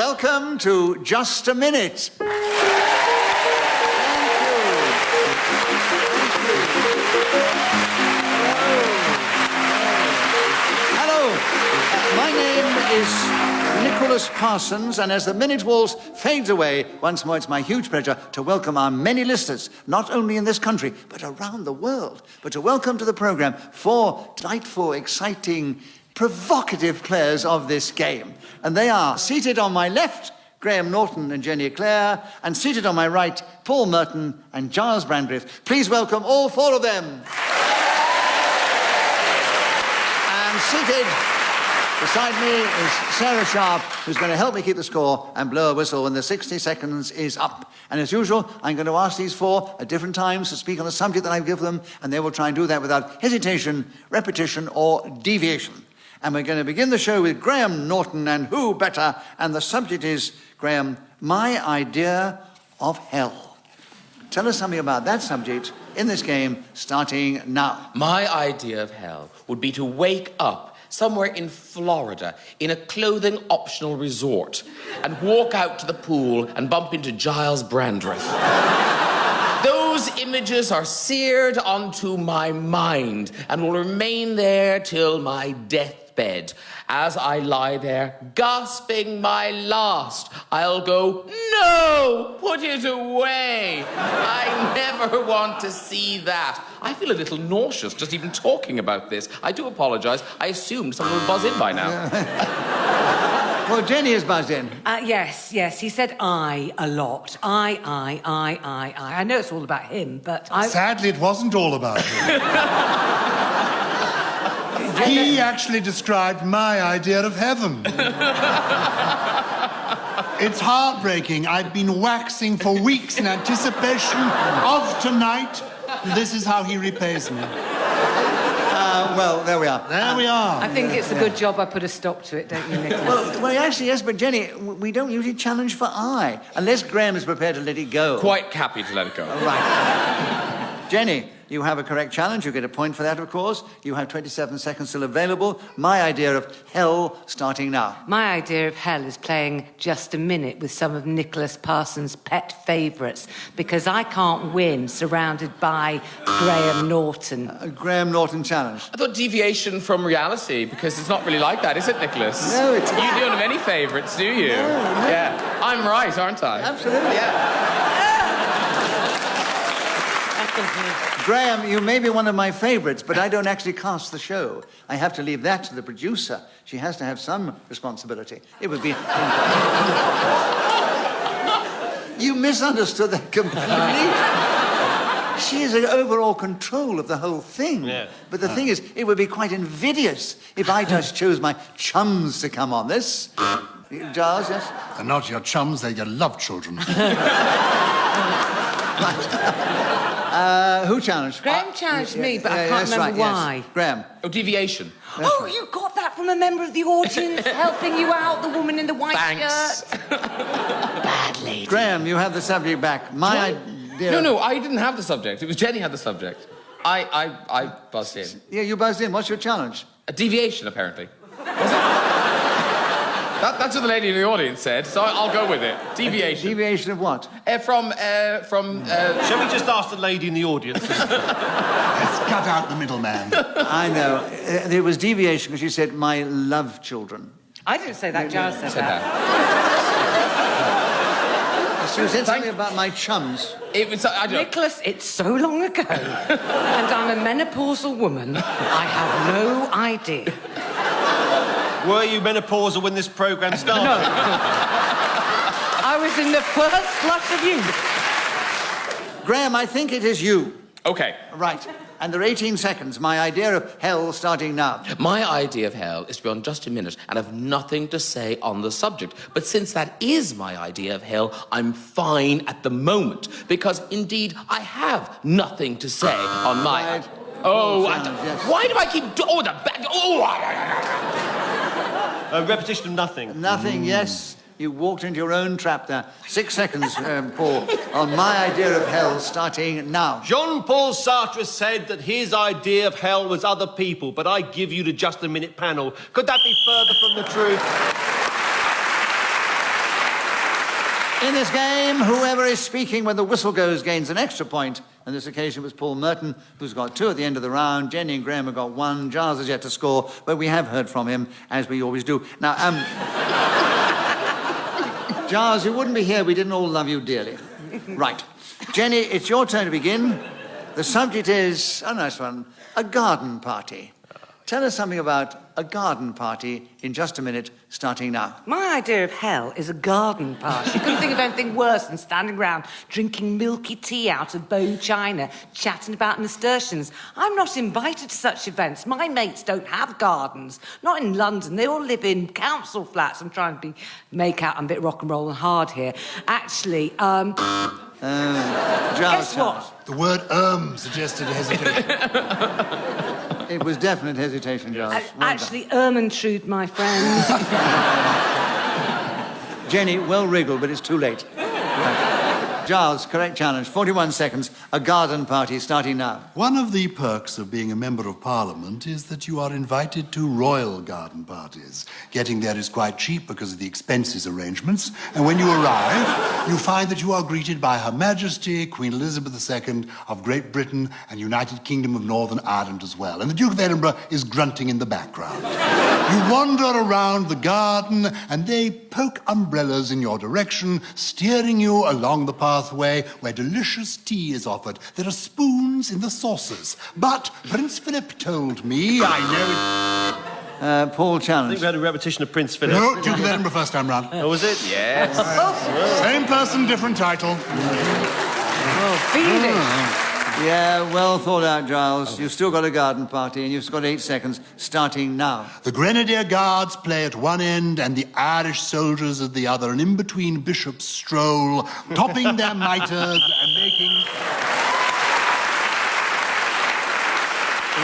welcome to Just a Minute. My name is Nicholas Parsons, and as the minute waltz fades away, once more it's my huge pleasure to welcome our many listeners, not only in this country, but around the world. But to welcome to the programme 4 delightful, exciting, provocative players of this game. And they are seated on my left, Graham Norton and Jenny Eclair, and seated on my right, Paul Merton and Gyles Brandreth. Please welcome all 4 of them. And seated beside me is Sarah Sharp, who's going to help me keep the score and blow a whistle when the 60 seconds is up. And as usual, I'm going to ask these 4 at different times to speak on the subject that I give them, and they will try and do that without hesitation, repetition, or deviation. And we're going to begin the show with Graham Norton, and who better? And the subject is, Graham, my idea of hell. Tell us something about that subject in this game, starting now. My idea of hell would be to wake up somewhere in Florida in a clothing-optional resort and walk out to the pool and bump into Gyles Brandreth. Those images are seared onto my mind and will remain there till my deathbed. As I lie there, gasping my last, I'll go, "No, put it away. I never want to see that." I feel a little nauseous just even talking about this. I do apologise. I assumed someone would buzz in by now. Well, Jenny has buzzed in. Yes. He said I a lot. I. I know it's all about him, but I... Sadly, it wasn't all about him. He actually described my idea of heaven. It's heartbreaking. I've been waxing for weeks in anticipation of tonight. This is how he repays me. Well, there we are. There we are. I think it's a good job I put a stop to it, don't you, Nicholas? Well, actually, yes, but Jenny, we don't usually challenge for I, unless Graham is prepared to let it go. Quite happy to let it go. Right. Jenny, you have a correct challenge. You get a point for that, of course. You have 27 seconds still available. My idea of hell starting now. My idea of hell is playing Just a Minute with some of Nicholas Parsons' pet favourites, because I can't win surrounded by Graham Norton. A Graham Norton challenge. I thought deviation from reality, because it's not really like that, is it, Nicholas? No, it's... You don't have any favourites, do you? No. Yeah. I'm right, aren't I? Absolutely. Yeah. Graham, you may be one of my favourites, but I don't actually cast the show. I have to leave that to the producer. She has to have some responsibility. It would be... You misunderstood that completely. She is in overall control of the whole thing. Yeah. But the thing is, it would be quite invidious if I just chose my chums to come on this. Gyles, yes? They're not your chums, they're your love children. Who challenged? Graham challenged me, but I can't remember why. Yes. Graham. Oh, deviation. Right. You got that from a member of the audience helping you out, the woman in the white Thanks. shirt. Bad lady. Graham, you have the subject back. My idea... No, I didn't have the subject. It was Jenny had the subject. I buzzed in. Yeah, you buzzed in. What's your challenge? A deviation, apparently. Was it? That's what the lady in the audience said, so I'll go with it. Deviation. Deviation of what? From... Shall we just ask the lady in the audience? Let's cut out the middleman. I know. It was deviation because she said, my love children. I didn't say that, Gyles said that. She said something about my chums. It was... I don't... Nicholas, it's so long ago, and I'm a menopausal woman. I have no idea. Were you menopausal when this programme started? No. I was in the first flush of youth. Graham, I think it is you. OK. Right. And there are 18 seconds. My idea of hell starting now. My idea of hell is to be on Just a Minute and have nothing to say on the subject. But since that is my idea of hell, I'm fine at the moment. Because, indeed, I have nothing to say on my... Right. Oh, Yes. Why do I keep... Oh, the back... Oh, A repetition of nothing. Nothing, yes. You walked into your own trap there. 6 seconds, Paul, on my idea of hell starting now. Jean-Paul Sartre said that his idea of hell was other people, but I give you the Just a Minute panel. Could that be further from the truth? In this game, whoever is speaking when the whistle goes gains an extra point. And this occasion was Paul Merton, who's got 2 at the end of the round. Jenny and Graham have got 1. Gyles has yet to score, but we have heard from him, as we always do. Now, Gyles, you wouldn't be here. We didn't all love you dearly. Right. Jenny, it's your turn to begin. The subject is, a nice one, a garden party. Tell us something about a garden party in just a minute, starting now. My idea of hell is a garden party. Couldn't think of anything worse than standing around drinking milky tea out of bone china, chatting about nasturtiums. I'm not invited to such events. My mates don't have gardens. Not in London. They all live in council flats. I'm trying to make out I'm a bit rock and roll and hard here. Actually, guess what? The word suggested a hesitation. It was definite hesitation, Gyles. Actually, Ermintrude, my friend. Jenny, well wriggled, but it's too late. Right. Gyles, correct challenge. 41 seconds. A garden party starting now. One of the perks of being a member of Parliament is that you are invited to royal garden parties. Getting there is quite cheap because of the expenses arrangements. And when you arrive, you find that you are greeted by Her Majesty, Queen Elizabeth II of Great Britain and United Kingdom of Northern Ireland as well. And the Duke of Edinburgh is grunting in the background. You wander around the garden and they poke umbrellas in your direction, steering you along the pathway where delicious tea is offered. There are spoons in the saucers. But Prince Philip told me, I know Paul I challenge. think we had a repetition of Prince Philip. No, Duke of Edinburgh first time round. Oh, was it? Yes. Same person, different title. Well, feed it. Yeah, well thought out, Gyles. You've still got a garden party, and you've got 8 seconds, starting now. The Grenadier Guards play at one end and the Irish soldiers at the other, and in between bishops stroll, topping their mitres and making...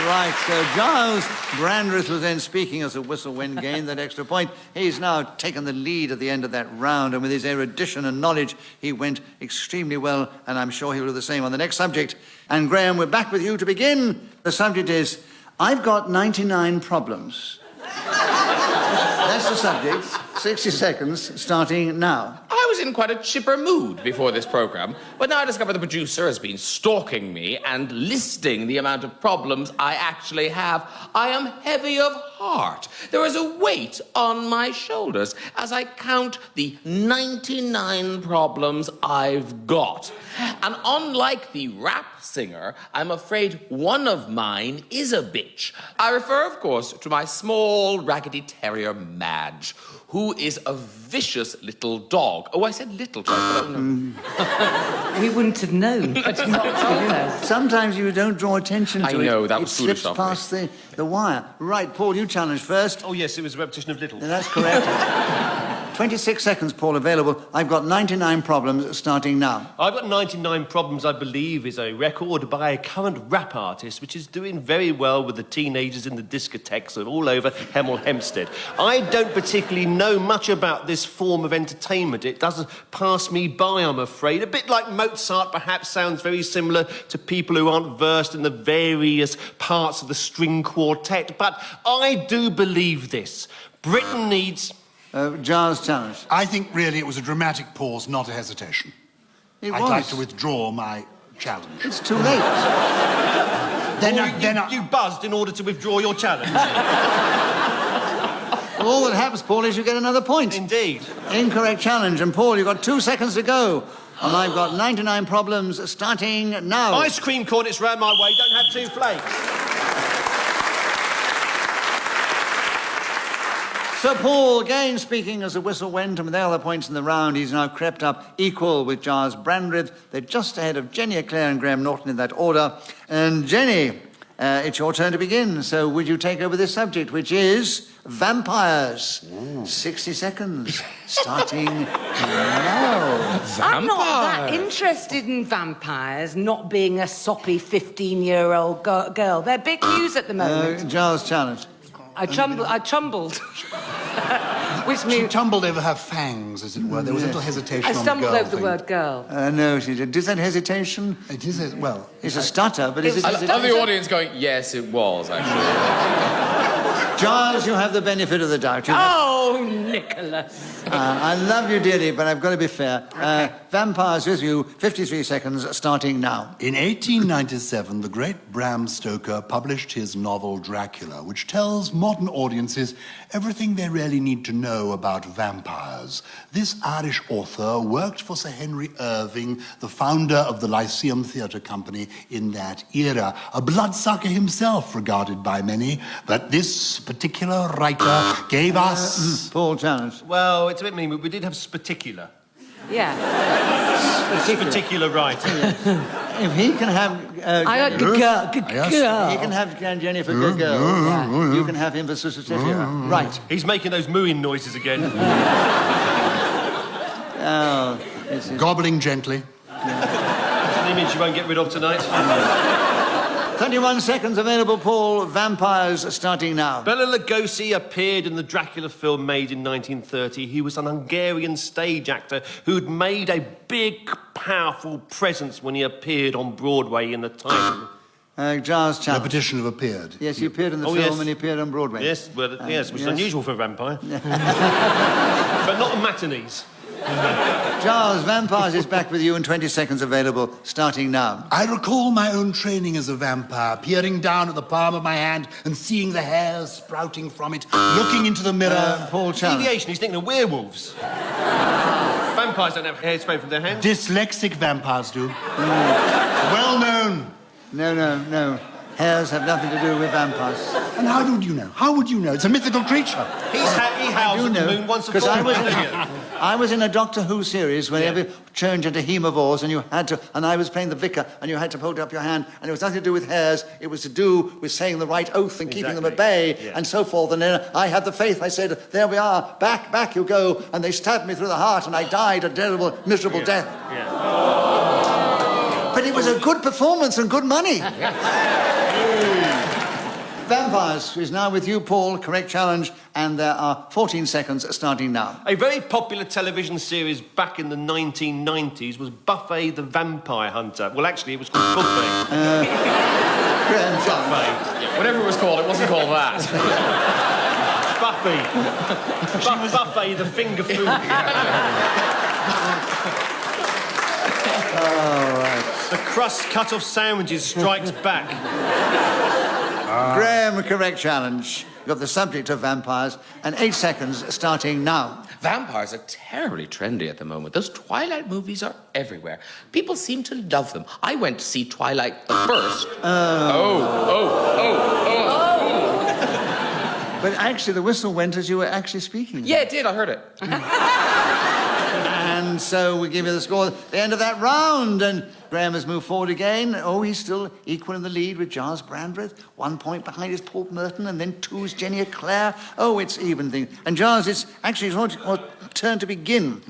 Right, so Gyles Brandreth was then speaking as a whistle when gained that extra point. He's now taken the lead at the end of that round, and with his erudition and knowledge, he went extremely well, and I'm sure he'll do the same on the next subject. And Graham, we're back with you to begin. The subject is, I've got 99 problems. That's the subject. 60 seconds, starting now. I was in quite a chipper mood before this programme, but now I discover the producer has been stalking me and listing the amount of problems I actually have. I am heavy of heart. There is a weight on my shoulders as I count the 99 problems I've got. And unlike the rap singer, I'm afraid one of mine is a bitch. I refer, of course, to my small, raggedy terrier, Madge, who is a vicious little dog. Oh, I said little twice, but I don't know. We wouldn't have known. But not told us. Sometimes you don't draw attention to it. I know, that was it foolish slips of me. past the wire. Right, Paul, you challenge first. Oh, yes, it was a repetition of Little. That's correct. 26 seconds, Paul, available. I've got 99 problems, starting now. I've got 99 Problems, I believe, is a record by a current rap artist which is doing very well with the teenagers in the discotheques of all over Hemel Hempstead. I don't particularly know much about this form of entertainment. It doesn't pass me by, I'm afraid. A bit like Mozart, perhaps, sounds very similar to people who aren't versed in the various parts of the string quartet. But I do believe this. Britain needs... Gyles challenge. I think really it was a dramatic pause, not a hesitation. It I'd was. like to withdraw my challenge. It's too late. You buzzed in order to withdraw your challenge. All that happens, Paul, is you get another point. Indeed. Incorrect challenge. And Paul, you've got 2 seconds to go. And I've got 99 problems, starting now. Ice cream cornets round my way, don't have 2 flakes. Sir Paul, again speaking as the whistle went, and with all the points in the round, he's now crept up equal with Gyles Brandreth. They're just ahead of Jenny, Eclair and Graham Norton in that order. And Jenny, it's your turn to begin. So would you take over this subject, which is vampires? 60 seconds, starting now. I'm not that interested in vampires not being a soppy 15-year-old girl. They're big news at the moment. Gyles challenge. I tumbled. Which She means tumbled over her fangs, as it were. There was a little hesitation I on the stumbled girl over the thing. word girl. No, she did. Is that hesitation? It is, well... It's a stutter, but is it... I love the audience going, yes, it was, actually. Gyles, you have the benefit of the doubt. Oh, Oh, Nicholas. I love you dearly, but I've got to be fair. Vampires with you, 53 seconds, starting now. In 1897, the great Bram Stoker published his novel Dracula, which tells modern audiences everything they really need to know about vampires. This Irish author worked for Sir Henry Irving, the founder of the Lyceum Theatre Company in that era. A bloodsucker himself, regarded by many, but this particular writer gave us... Paul, challenge. Well, it's a bit mean, but we did have Spaticular. Yeah. Particular writer. If he can have... I got good girl. He can have Jenny for good girl. You can have him for Susatifia. Right. He's making those mooing noises again. Oh, this is... Gobbling gently. That's an image you won't get rid of tonight. 31 seconds available, Paul. Vampires starting now. Bela Lugosi appeared in the Dracula film made in 1930. He was an Hungarian stage actor who'd made a big, powerful presence when he appeared on Broadway in the title. Giles challenge. Repetition of appeared. Yes, he appeared in the film yes. and he appeared on Broadway. Yes, well, yes, which is yes. unusual for a vampire. But not on matinees. Giles, Vampires is back with you in 20 seconds available, starting now. I recall my own training as a vampire, peering down at the palm of my hand and seeing the hairs sprouting from it, looking into the mirror. Paul challenge. Deviation, he's thinking of werewolves. Vampires don't have hair sprayed from their hands. Dyslexic vampires do. Well known. No. Hares have nothing to do with vampires. And how would you know? How would you know? It's a mythical creature. He howls at the moon once a because fortnight. I was in a Doctor Who series when every changed into hemovores and I was playing the vicar and you had to hold up your hand and it was nothing to do with hares, it was to do with saying the right oath and keeping them at bay and so forth. And then I had the faith, I said, there we are, back you go. And they stabbed me through the heart and I died a terrible, miserable death. Yeah. But it was a good performance and good money. Vampires is now with you, Paul. Correct challenge. And there are 14 seconds starting now. A very popular television series back in the 1990s was Buffy the Vampire Hunter. Well, actually, it was called Buffy. Graham challenge. Buffy. Yeah, whatever it was called, it wasn't called that. Buffy. Buffy the finger food. All right. The crust cut off sandwiches strikes back. Graham, correct challenge. You've got the subject of vampires, and 8 seconds starting now. Vampires are terribly trendy at the moment. Those Twilight movies are everywhere. People seem to love them. I went to see Twilight first. But actually, the whistle went as you were actually speaking. Yeah, it did. I heard it. And so we give you the score at the end of that round. And Graham has moved forward again. Oh, he's still equal in the lead with Gyles Brandreth. 1 point behind is Paul Merton, and then 2 is Jenny Eclair. Oh, it's even thing. And Gyles, it's actually your turn to begin.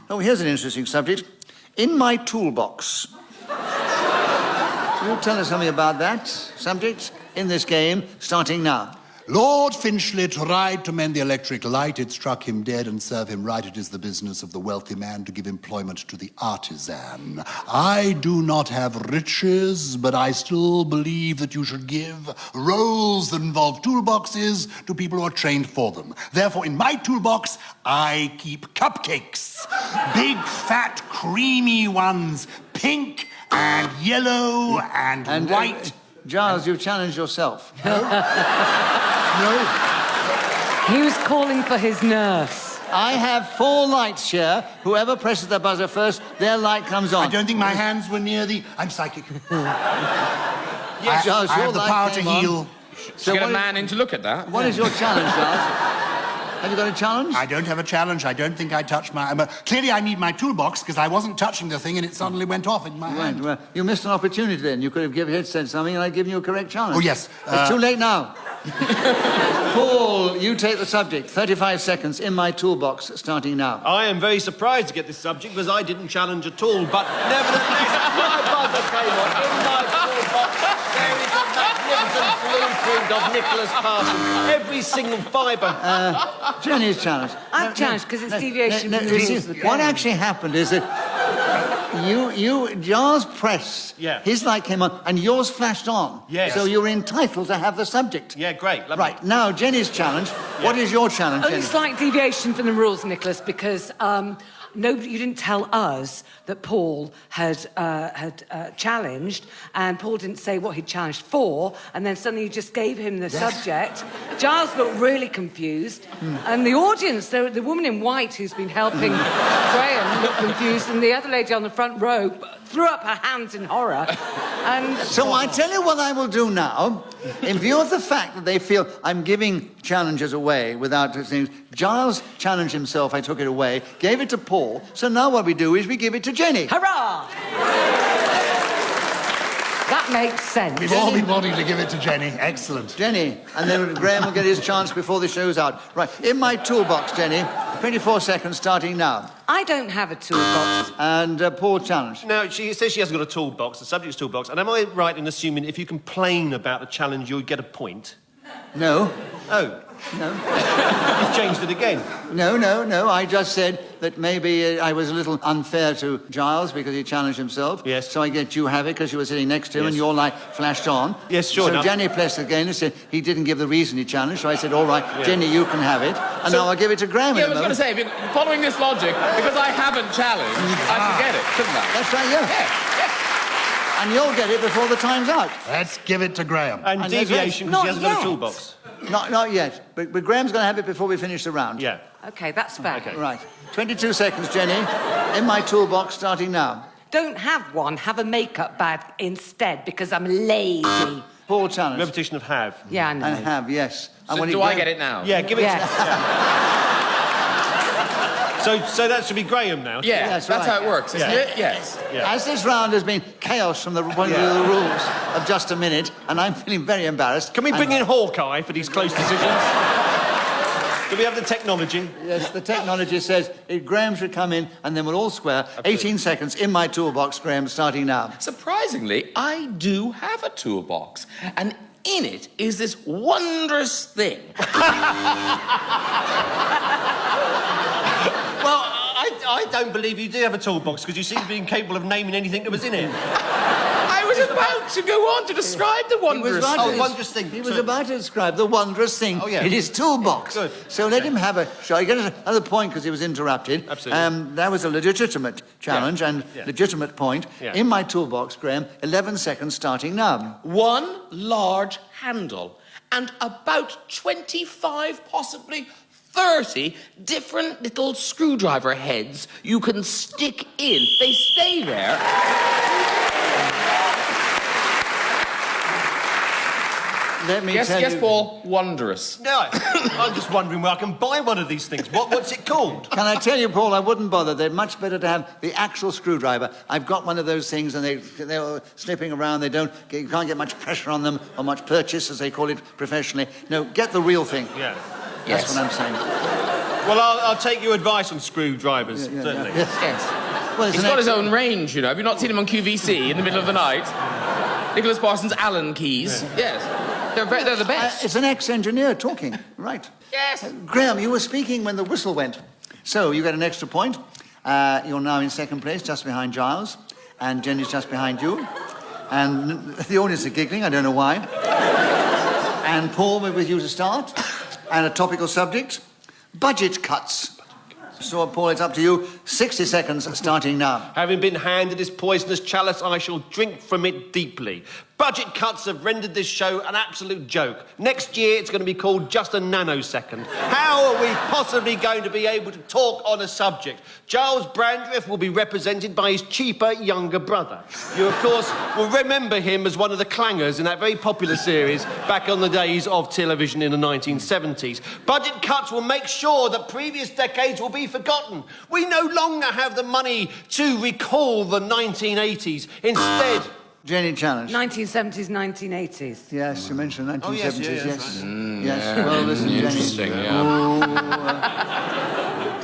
Oh, here's an interesting subject. In my toolbox. Will you tell us something about that subject in this game, starting now? Lord Finchley tried to mend the electric light. It struck him dead, and serve him right. It is the business of the wealthy man to give employment to the artisan. I do not have riches, but I still believe that you should give roles that involve toolboxes to people who are trained for them. Therefore, in my toolbox, I keep cupcakes. Big, fat, creamy ones. Pink and yellow and white. Giles, you've challenged yourself. No. He was calling for his nurse. I have 4 lights here. Whoever presses the buzzer first, their light comes on. I don't think my hands were near the... I'm psychic. Yes, Giles, I your have the light power to came on. heal. So get a man in to look at that. What is your challenge, Giles? Have you got a challenge? I don't have a challenge. I don't think I touched my... clearly, I need my toolbox, because I wasn't touching the thing and it suddenly went off in my hand. Well, you missed an opportunity then. You could have said something and I'd given you a correct challenge. Oh, yes. It's too late now. Paul, you take the subject. 35 seconds in my toolbox, starting now. I am very surprised to get this subject because I didn't challenge at all, but nevertheless, my buzzer came on. In my toolbox, there is a magnificent blueprint of Nicholas Parsons. Every single fibre. Jenny's challenge. I'm challenged because it's deviation from the you see, rules of the what game. actually happened is that Gyles pressed. Yeah. His light came on, and yours flashed on. Yes. So you're entitled to have the subject. Yeah, great. Lovely. Right, now, Jenny's challenge. What is your challenge, Only Jenny? slight deviation from the rules, Nicholas, because nobody, you didn't tell us that Paul had challenged, and Paul didn't say what he'd challenged for, and then suddenly you just gave him the subject. Giles looked really confused, and the audience, the woman in white who's been helping Graham looked confused, and the other lady on the front row threw up her hands in horror. And So I tell you what I will do now. In view of the fact that they feel I'm giving challenges away without things, Giles challenged himself, I took it away, gave it to Paul, so now what we do is we give it to Jenny. hurrah! That makes sense. We've all been wanting to give it to Jenny. Excellent. Jenny, and then Graham will get his chance before the show's out. Right, in my toolbox, Jenny, 24 seconds starting now. I don't have a toolbox. And Paul challenge. Now, she says she hasn't got a toolbox, the subject's toolbox, and am I right in assuming if you complain about the challenge, you'll get a point? No, Oh, no, you've changed it again. no. I just said that maybe I was a little unfair to Giles because he challenged himself. Yes. So I get you have it because you were sitting next to him and Yes. your light flashed on. Yes, sure So enough. Jenny pressed again and said he didn't give the reason he challenged. So I said, all right, Jenny, you can have it. And now I'll give it to Graham Yeah, I in a was going to moment. say, following this logic, because I haven't challenged, I should get it, shouldn't I? That's right, yeah. And you'll get it before the time's out. Let's give it to Graham. And And deviation, Not because she hasn't got a yet. toolbox. Not yet, but Graham's going to have it before we finish the round. Yeah. Okay, that's fair. Okay. Right. 22 seconds, Jenny. In my toolbox, starting now. Don't have one, have a makeup bag instead, because I'm lazy. Paul challenge. Repetition of have. Yeah, I know. And have, yes. And So when do he I goes- get it now? Yeah, give it Yes. So that should be Graham now. Yeah, That's that's right. how it works, isn't Yeah. it? Yes. Yeah. As this round has been chaos from the point of view of the rules of just a minute, and I'm feeling very embarrassed. Can we bring in Hawkeye for these close decisions? Do we have the technology? Yes, the technology says Graham should come in, and then we'll all square. 18 seconds in my toolbox, Graham, starting now. Surprisingly, I do have a toolbox, and in it is this wondrous thing. Well, I don't believe you do have a toolbox because you seem to be incapable of naming anything that was in it. I was about to go on to describe the wondrous about thing. to- wondrous thing. He was So- about to describe the wondrous thing Oh, yeah. in his toolbox. Good. So let him have a shot. He gets another point because he was interrupted. Absolutely. That was a legitimate challenge and Yeah. legitimate point. Yeah. In my toolbox, Graham, 11 seconds starting now. One large handle and about 25, possibly 30 different little screwdriver heads you can stick in. They stay there. Let me Yes, tell yes, you. Paul. Wondrous. No, I'm just wondering where I can buy one of these things. What's it called? Can I tell you, Paul, I wouldn't bother. They're much better to have the actual screwdriver. I've got one of those things, and they're slipping around. You can't get much pressure on them, or much purchase, as they call it professionally. No, get the real thing. Yeah. That's Yes. what I'm saying. Well, I'll take your advice on screwdrivers, certainly. Yes. Yes. Well, it's He's an got his ex- own range, you know. Have you not seen him on QVC in the middle of the night? Nicholas Parsons' Allen keys. Yes. They're the best. It's an ex-engineer talking. Right. Yes. Graham, you were speaking when the whistle went. So you get an extra point. You're now in second place, just behind Giles. And Jenny's just behind you. And the audience are giggling, I don't know why. And Paul, we're with you to start. And a topical subject, budget cuts. So, Paul, it's up to you. 60 seconds starting now. Having been handed this poisonous chalice, I shall drink from it deeply. Budget cuts have rendered this show an absolute joke. Next year, it's going to be called Just a Nanosecond. How are we possibly going to be able to talk on a subject? Giles Brandreth will be represented by his cheaper younger brother. You, of course, will remember him as one of the clangers in that very popular series back on the days of television in the 1970s. Budget cuts will make sure that previous decades will be forgotten. We no longer have the money to recall the 1980s. Instead... Jenny challenge. 1970s, 1980s. Yes, you mentioned 1970s, yes, yes. Yes, well, listen, Jenny. Interesting, yeah.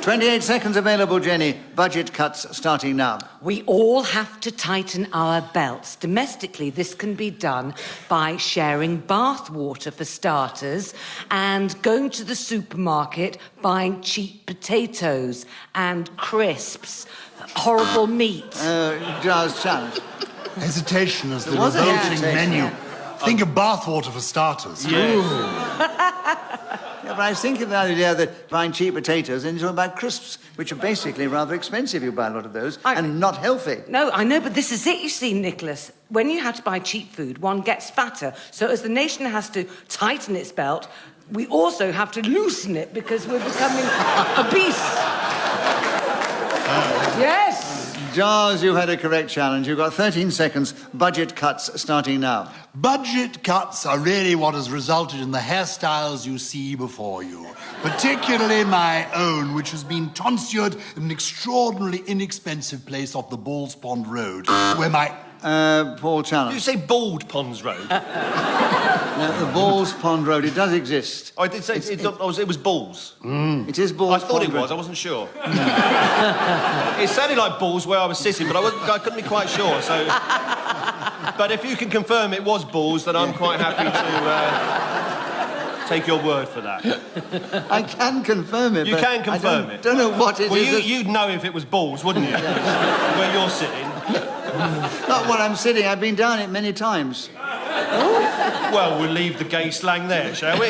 28 seconds available, Jenny. Budget cuts starting now. We all have to tighten our belts. Domestically, this can be done by sharing bath water for starters and going to the supermarket, buying cheap potatoes and crisps, horrible meat. Giles, challenge. Hesitation as the There was a revolting hesitation, menu. yeah. Think of bathwater for starters. Yeah, but I was thinking the other day that buying cheap potatoes and you're talking about crisps, which are basically rather expensive. You buy a lot of those and not healthy. No, I know, but this is it, you see, Nicholas. When you have to buy cheap food, one gets fatter. So as the nation has to tighten its belt, we also have to loosen it because we're becoming obese. Yes. Giles, you had a correct challenge. You've got 13 seconds. Budget cuts starting now. Budget cuts are really what has resulted in the hairstyles you see before you. Particularly my own, which has been tonsured in an extraordinarily inexpensive place off the Balls Pond Road, where my... Paul, challenge. Did you say Bald Ponds Road? No, the Balls Pond Road, it does exist. I did say it was Balls. It is Balls I thought Pond it was, I wasn't sure. It sounded like balls where I was sitting, but I couldn't be quite sure, so... But if you can confirm it was balls, then I'm quite happy to take your word for that. I can confirm it. You but can confirm I it? don't know what it well, is. you'd know if it was balls, wouldn't you? Where you're sitting. Not where I'm sitting. I've been down it many times. Well, we'll leave the gay slang there, shall we?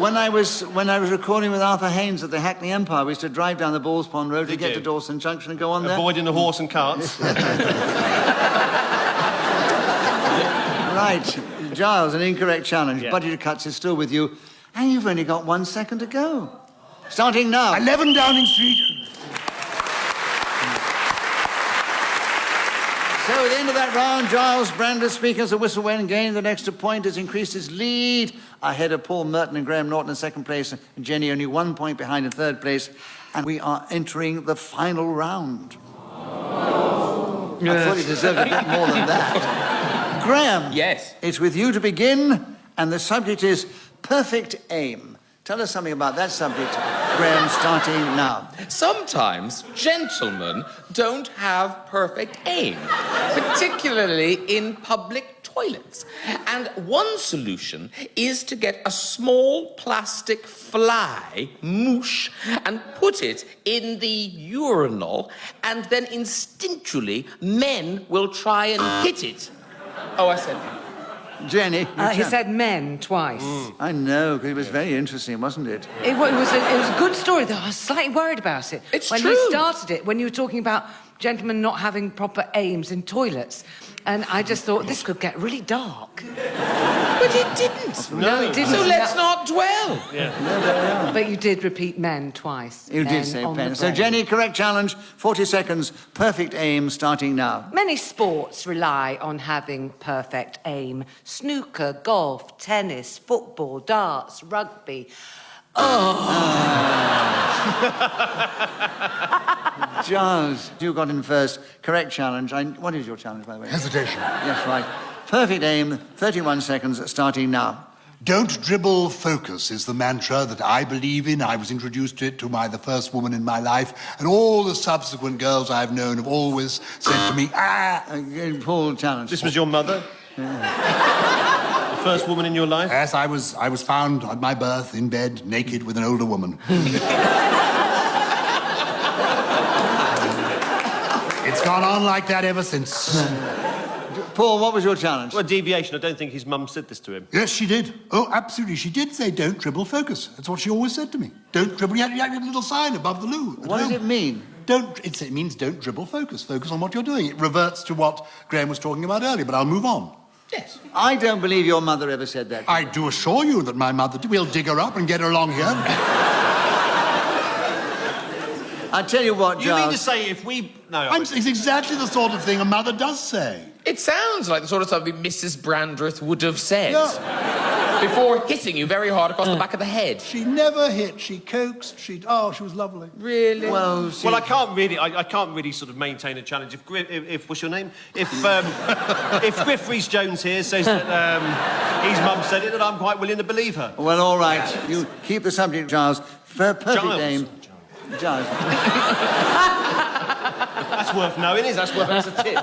When I was recording with Arthur Haynes at the Hackney Empire, we used to drive down the Balls Pond Road to get to Dawson Junction and go on there. Avoiding the horse and carts. Right. Giles, an incorrect challenge. Yeah. Budget cuts is still with you. And you've only got 1 second to go. Starting now. 11 Downing Street. So at the end of that round, Giles Brandreth, speaking as a whistle when gained the extra point, has increased his lead ahead of Paul Merton and Graham Norton in second place, and Jenny only 1 point behind in third place. And we are entering the final round. I thought he deserved a bit more than that. Graham. Yes. It's with you to begin, and the subject is perfect aim. Tell us something about that subject, Graham, starting now. Sometimes gentlemen don't have perfect aim, particularly in public toilets. And one solution is to get a small plastic fly, moosh, and put it in the urinal, and then instinctually men will try and hit it. Oh, I said... Jenny. He said men twice. I know, because it was very interesting, wasn't it? It was a good story, though. I was slightly worried about it. It's when true. you started it, when you were talking about gentlemen not having proper aims in toilets. And I just thought, this could get really dark. But it didn't. No, it didn't. So let's not dwell. But you did repeat men twice. You did say pen. So, Jenny, correct challenge, 40 seconds, perfect aim, starting now. Many sports rely on having perfect aim. Snooker, golf, tennis, football, darts, rugby. Giles, you got in first. Correct challenge. What is your challenge, by the way? Hesitation. Yes, right. Perfect aim, 31 seconds, starting now. Don't dribble, focus is the mantra that I believe in. I was introduced to it by the first woman in my life, and all the subsequent girls I've known have always said to me, Paul, challenge. This was your mother? Yeah. The first woman in your life? Yes, I was found at my birth in bed, naked with an older woman. It's gone on like that ever since. Paul, what was your challenge? Well, deviation. I don't think his mum said this to him. Yes, she did. Oh, absolutely. She did say, don't dribble, focus. That's what she always said to me. Don't dribble. You had a little sign above the loo. What does it mean? It means don't dribble, focus. Focus on what you're doing. It reverts to what Graham was talking about earlier, but I'll move on. Yes. I don't believe your mother ever said that. I do assure you that my mother did. We'll dig her up and get her along here. I tell you what, You Giles. mean to say if we... No, It's exactly the sort of thing a mother does say. It sounds like the sort of something Mrs. Brandreth would have said. Yeah. Before hitting you very hard across the back of the head. She never hit. She coaxed. She was lovely. Really? Well, I can't really sort of maintain a challenge if what's your name? If Griff Rhys-Jones here says that his mum said it, then I'm quite willing to believe her. Well, all right. You keep the subject, Giles. Perfect Gyles. aim. Gyles. That's worth knowing, is that's worth as a tip.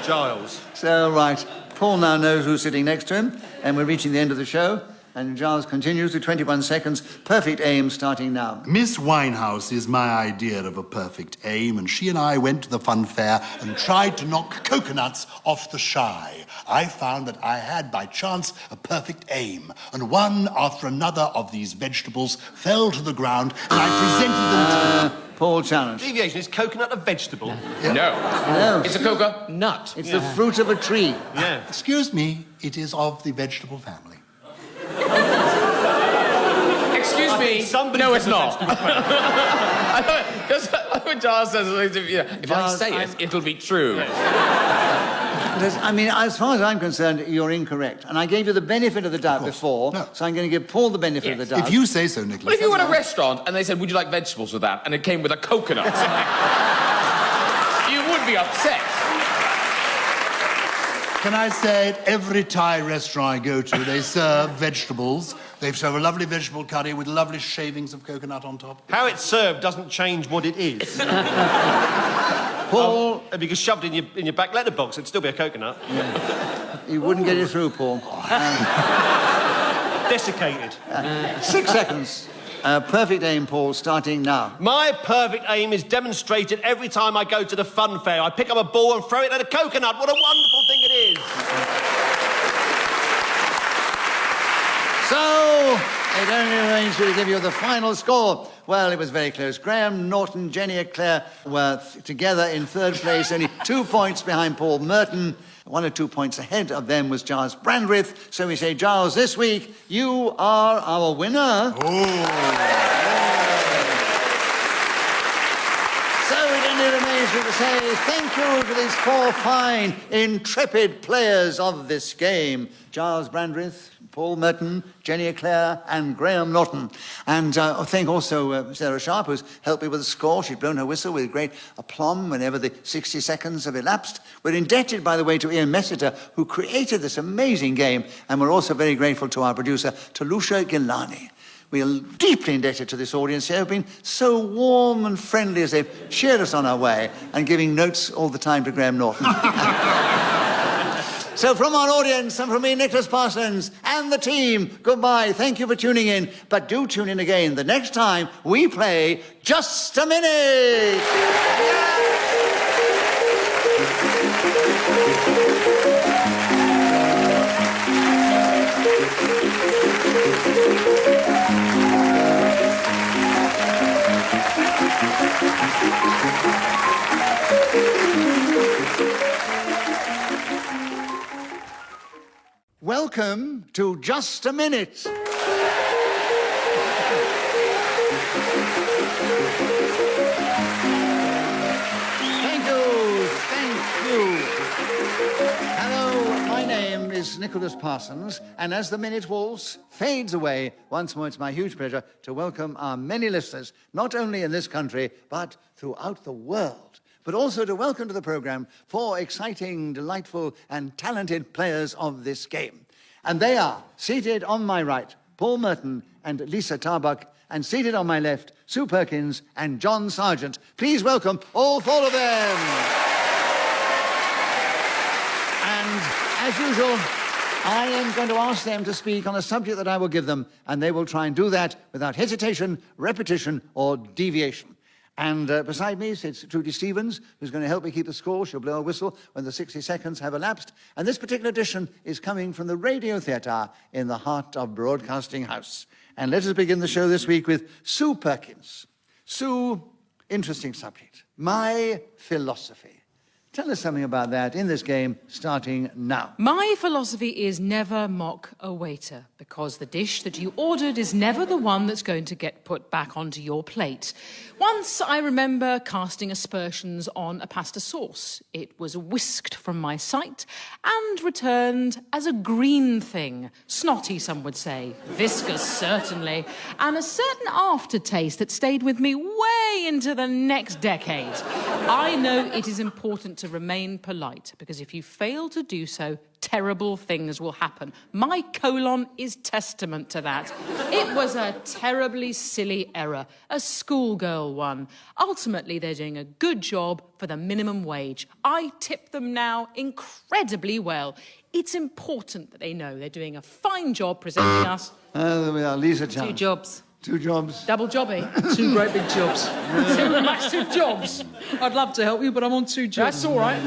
Gyles. So, right. Paul now knows who's sitting next to him, and we're reaching the end of the show. And Gyles continues to 21 seconds. Perfect aim starting now. Miss Winehouse is my idea of a perfect aim, and she and I went to the fun fair and tried to knock coconuts off the shy. I found that I had, by chance, a perfect aim, and one after another of these vegetables fell to the ground, and I presented them to... Paul challenge. Deviation, is coconut a vegetable? No. No. It's a coconut. It's the fruit of a tree. Yeah. Excuse me, it is of the vegetable family. Excuse me. somebody's No, it's got not. Because when Giles says, if I say it, it'll be true. I mean, as far as I'm concerned, you're incorrect. And I gave you the benefit of the doubt before, No. so I'm going to give Paul the benefit of the doubt. If you say so, Nicholas. But if you were at a restaurant and they said, would you like vegetables with that? And it came with a coconut. You would be upset. Can I say, at every Thai restaurant I go to, they serve vegetables. They serve a lovely vegetable curry with lovely shavings of coconut on top. How it's served doesn't change what it is. Paul... If you could shove it in your back letterbox, it'd still be a coconut. You wouldn't get it through, Paul. Desiccated. 6 seconds. Perfect aim, Paul, starting now. My perfect aim is demonstrated every time I go to the fun fair. I pick up a ball and throw it at a coconut. What a wonderful thing it is. So, it only remains to give you the final score. Well, it was very close. Graham, Norton, Jenny, Eclair were together in third place, only 2 points behind Paul Merton. 1 or 2 points ahead of them was Gyles Brandreth. So we say, Gyles, this week, you are our winner. So it only remains to say thank you to these 4 fine, intrepid players of this game. Gyles Brandreth, Paul Merton, Jenny Eclair, and Graham Norton. And I thank also Sarah Sharp, who's helped me with the score. She's blown her whistle with great aplomb whenever the 60 seconds have elapsed. We're indebted, by the way, to Ian Messiter, who created this amazing game. And we're also very grateful to our producer, Talusha Gilani. We are deeply indebted to this audience here, who've been so warm and friendly as they've cheered us on our way and giving notes all the time to Graham Norton. So from our audience and from me, Nicholas Parsons, and the team, goodbye. Thank you for tuning in. But do tune in again the next time we play Just a Minute. Welcome to Just a Minute. Thank you. Hello, my name is Nicholas Parsons, and as the Minute Waltz fades away, once more it's my huge pleasure to welcome our many listeners, not only in this country, but throughout the world. But also to welcome to the programme 4 exciting, delightful, and talented players of this game. And they are, seated on my right, Paul Merton and Liza Tarbuck, and seated on my left, Sue Perkins and John Sargent. Please welcome all 4 of them. And as usual, I am going to ask them to speak on a subject that I will give them, and they will try and do that without hesitation, repetition, or deviation. And beside me sits Trudy Stevens, who's going to help me keep the score. She'll blow a whistle when the 60 seconds have elapsed. And this particular edition is coming from the Radio Theatre in the heart of Broadcasting House. And let us begin the show this week with Sue Perkins. Sue, interesting subject. My philosophy. Tell us something about that in this game, starting now. My philosophy is never mock a waiter, because the dish that you ordered is never the one that's going to get put back onto your plate. Once I remember casting aspersions on a pasta sauce. It was whisked from my sight and returned as a green thing. Snotty, some would say. Viscous, certainly. And a certain aftertaste that stayed with me way into the next decade. I know it is important to remain polite, because if you fail to do so, terrible things will happen. My colon is testament to that. It was a terribly silly error, a schoolgirl one. Ultimately, they're doing a good job for the minimum wage. I tip them now incredibly well. It's important that they know they're doing a fine job presenting us. There we are, Liza challenge. 2 jobs. 2 jobs. Double jobby. 2 great big jobs. 2 massive jobs. I'd love to help you, but I'm on 2 jobs. That's all right.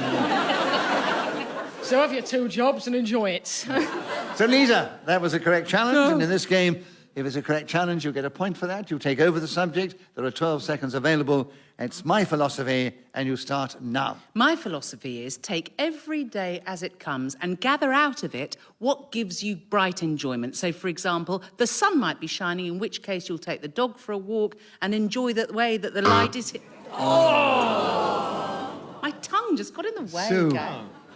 So have your 2 jobs and enjoy it. So, Liza, that was a correct challenge, and in this game, if it's a correct challenge, you get a point for that. You take over the subject. There are 12 seconds available. It's my philosophy, and you start now. My philosophy is take every day as it comes and gather out of it what gives you bright enjoyment. So, for example, the sun might be shining, in which case you'll take the dog for a walk and enjoy the way that the light is hit. Oh! My tongue just got in the way. Sue.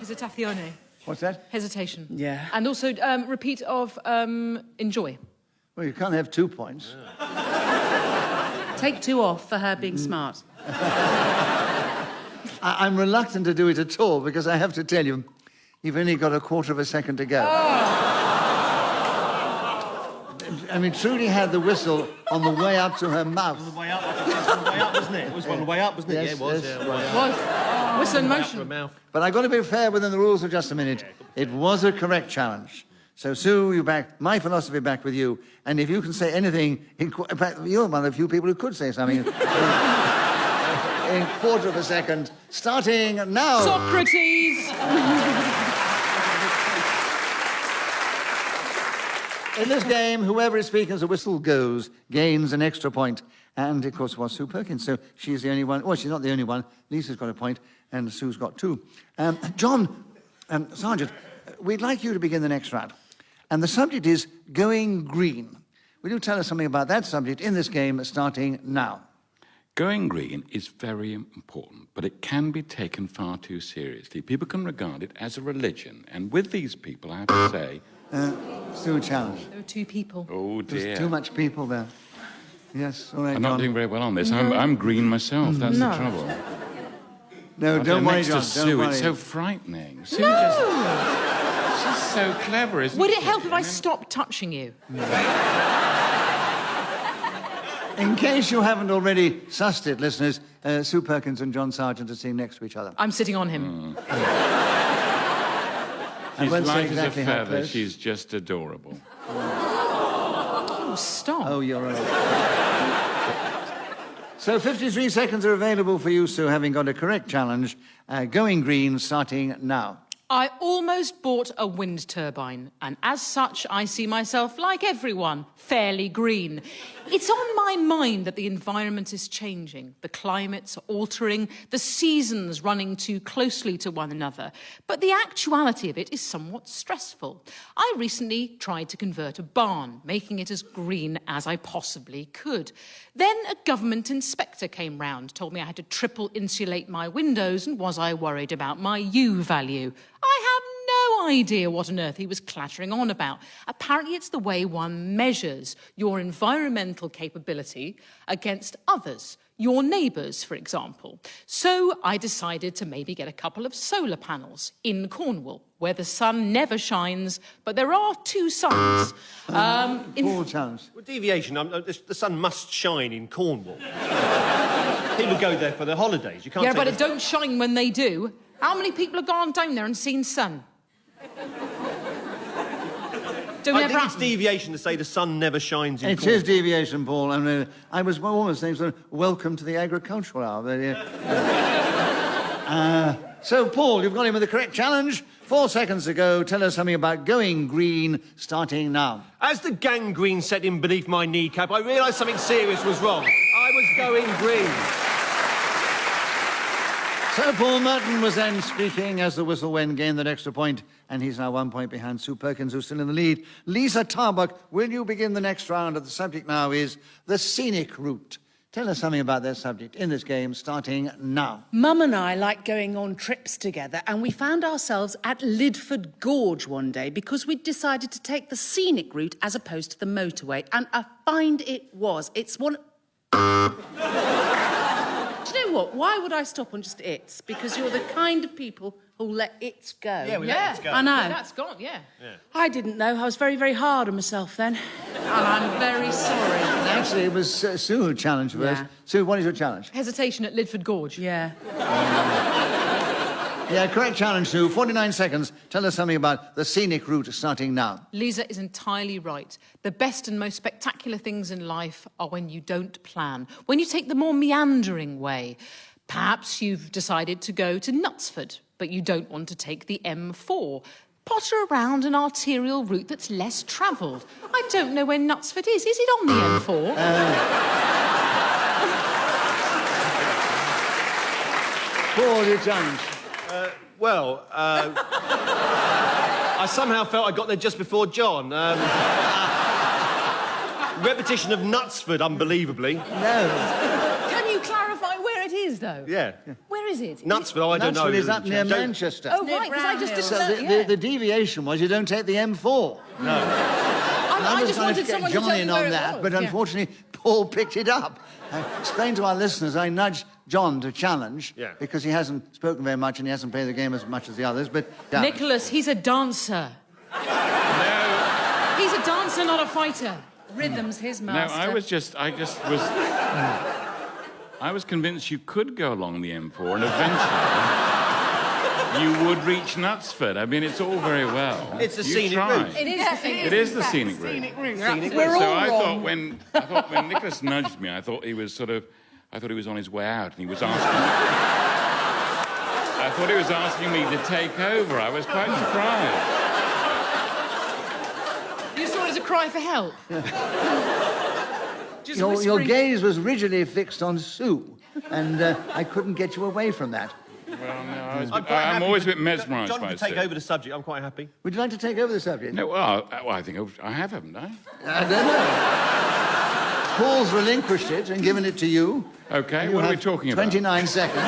Hesitazione. What's that? Hesitation. Yeah. And also repeat of enjoy. Well, you can't have 2 points. Take 2 off for her being smart. I'm reluctant to do it at all because I have to tell you, you've only got a quarter of a second to go. I mean, Trudy had the whistle on the way up to her mouth. On the way up, wasn't it? It was on the way up, wasn't it? Yes, Yeah, it was. yes. Yeah, way up. Was whistle in Out motion. for a mouth. But I've got to be fair within the rules of just a minute. It was a correct challenge. So, Sue, you back my philosophy back with you. And if you can say anything, in fact, you're one of the few people who could say something in quarter of a second, starting now. Socrates! In this game, whoever is speaking as a whistle goes, gains an extra point. And, of course, it was Sue Perkins, so she's the only one. Well, she's not the only one. Lisa's got a point, and Sue's got 2. John, Sergeant, we'd like you to begin the next round. And the subject is going green. Will you tell us something about that subject in this game starting now? Going green is very important, but it can be taken far too seriously. People can regard it as a religion, and with these people, I have to say... Sue, challenge. There are 2 people. Oh, dear. There's too much people there. Yes, all right, I'm John. not doing very well on this. I'm green myself. That's the trouble. No, don't worry, Next to John. Sue, Don't worry. it's so frightening. Sue just... She's so clever, isn't Would she? it help if I stopped touching you? In case you haven't already sussed it, listeners, Sue Perkins and John Sargent are sitting next to each other. I'm sitting on him. I She's won't say light exactly as a how feather. close. She's just adorable. Oh, stop. Oh, you're right. So 53 seconds are available for you, Sue, having got a correct challenge. Going green, starting now. I almost bought a wind turbine, and as such, I see myself, like everyone, fairly green. It's on my mind that the environment is changing, the climate's altering, the seasons running too closely to one another. But the actuality of it is somewhat stressful. I recently tried to convert a barn, making it as green as I possibly could. Then a government inspector came round, told me I had to triple insulate my windows, and was I worried about my U value? I had no idea what on earth he was clattering on about. Apparently it's the way one measures your environmental capability against others, your neighbours, for example. So I decided to maybe get a couple of solar panels in Cornwall, where the sun never shines, but there are 2 suns. Full challenge. Well, deviation. The sun must shine in Cornwall. People go there for their holidays. You can't. Yeah, say but that- it don't shine when they do. How many people have gone down there and seen sun? Don't I ever think it's happen. deviation to say the sun never shines in It Cornwall. is deviation, Paul. And I was almost saying, sort of, welcome to the agricultural hour. So, Paul, you've got him with the correct challenge. 4 seconds to go. Tell us something about going green, starting now. As the gangrene set in beneath my kneecap, I realised something serious was wrong. I was going green. So Paul Merton was then speaking as the whistle went, gained that extra point, and he's now 1 point behind Sue Perkins, who's still in the lead. Liza Tarbuck, will you begin the next round? The subject now is the scenic route. Tell us something about that subject in this game, starting now. Mum and I like going on trips together, and we found ourselves at Lidford Gorge one day because we'd decided to take the scenic route as opposed to the motorway, and I find it was. It's one... Do you know what? Why would I stop on just its? Because you're the kind of people who'll let its go. Yeah, we let its go. I know. That's gone, yeah. I didn't know. I was very, very hard on myself then. And I'm very sorry. Actually, it was Sue who challenged first. Yeah. Sue, what is your challenge? Hesitation at Lidford Gorge. Yeah. Yeah, correct challenge, Sue. 49 seconds. Tell us something about the scenic route starting now. Liza is entirely right. The best and most spectacular things in life are when you don't plan, when you take the more meandering way. Perhaps you've decided to go to Knutsford, but you don't want to take the M4. Potter around an arterial route that's less travelled. I don't know where Knutsford is. Is it on the M4? Paul, your challenge. I somehow felt I got there just before John. Repetition of Knutsford, unbelievably. No. Can you clarify where it is, though? Yeah. Where is it? Knutsford, I don't know. Knutsford is up near Don't- Manchester. Oh, right, because I just didn't So know. the deviation was you don't take the M4. No. I was just trying to wanted get someone John to tell in me where on it that, was. but Yeah. unfortunately, Paul picked it up. Explain to our listeners, I nudged John to challenge because he hasn't spoken very much and he hasn't played the game as much as the others, but... Nicholas, he's a dancer. No, He's a dancer, not a fighter. Rhythm's his no, master. I was convinced you could go along the M4 and eventually you would reach Knutsford. I mean, it's all very well. It's a You scenic try. route. It is the scenic It is the scenic route. So I thought when Nicholas nudged me, I thought he was on his way out, and he was asking. I thought he was asking me to take over. I was quite surprised. You saw it as a cry for help. Just Your whispering. gaze was rigidly fixed on Sue, and I couldn't get you away from that. Well, no, quite I'm happy always a to- bit mesmerised John by can take Sue. over the subject. I'm quite happy. Would you like to take over the subject? No, well, I think I have, haven't I? I don't know. Paul's relinquished it and given it to you. Okay, You what are we have talking about? 29 seconds.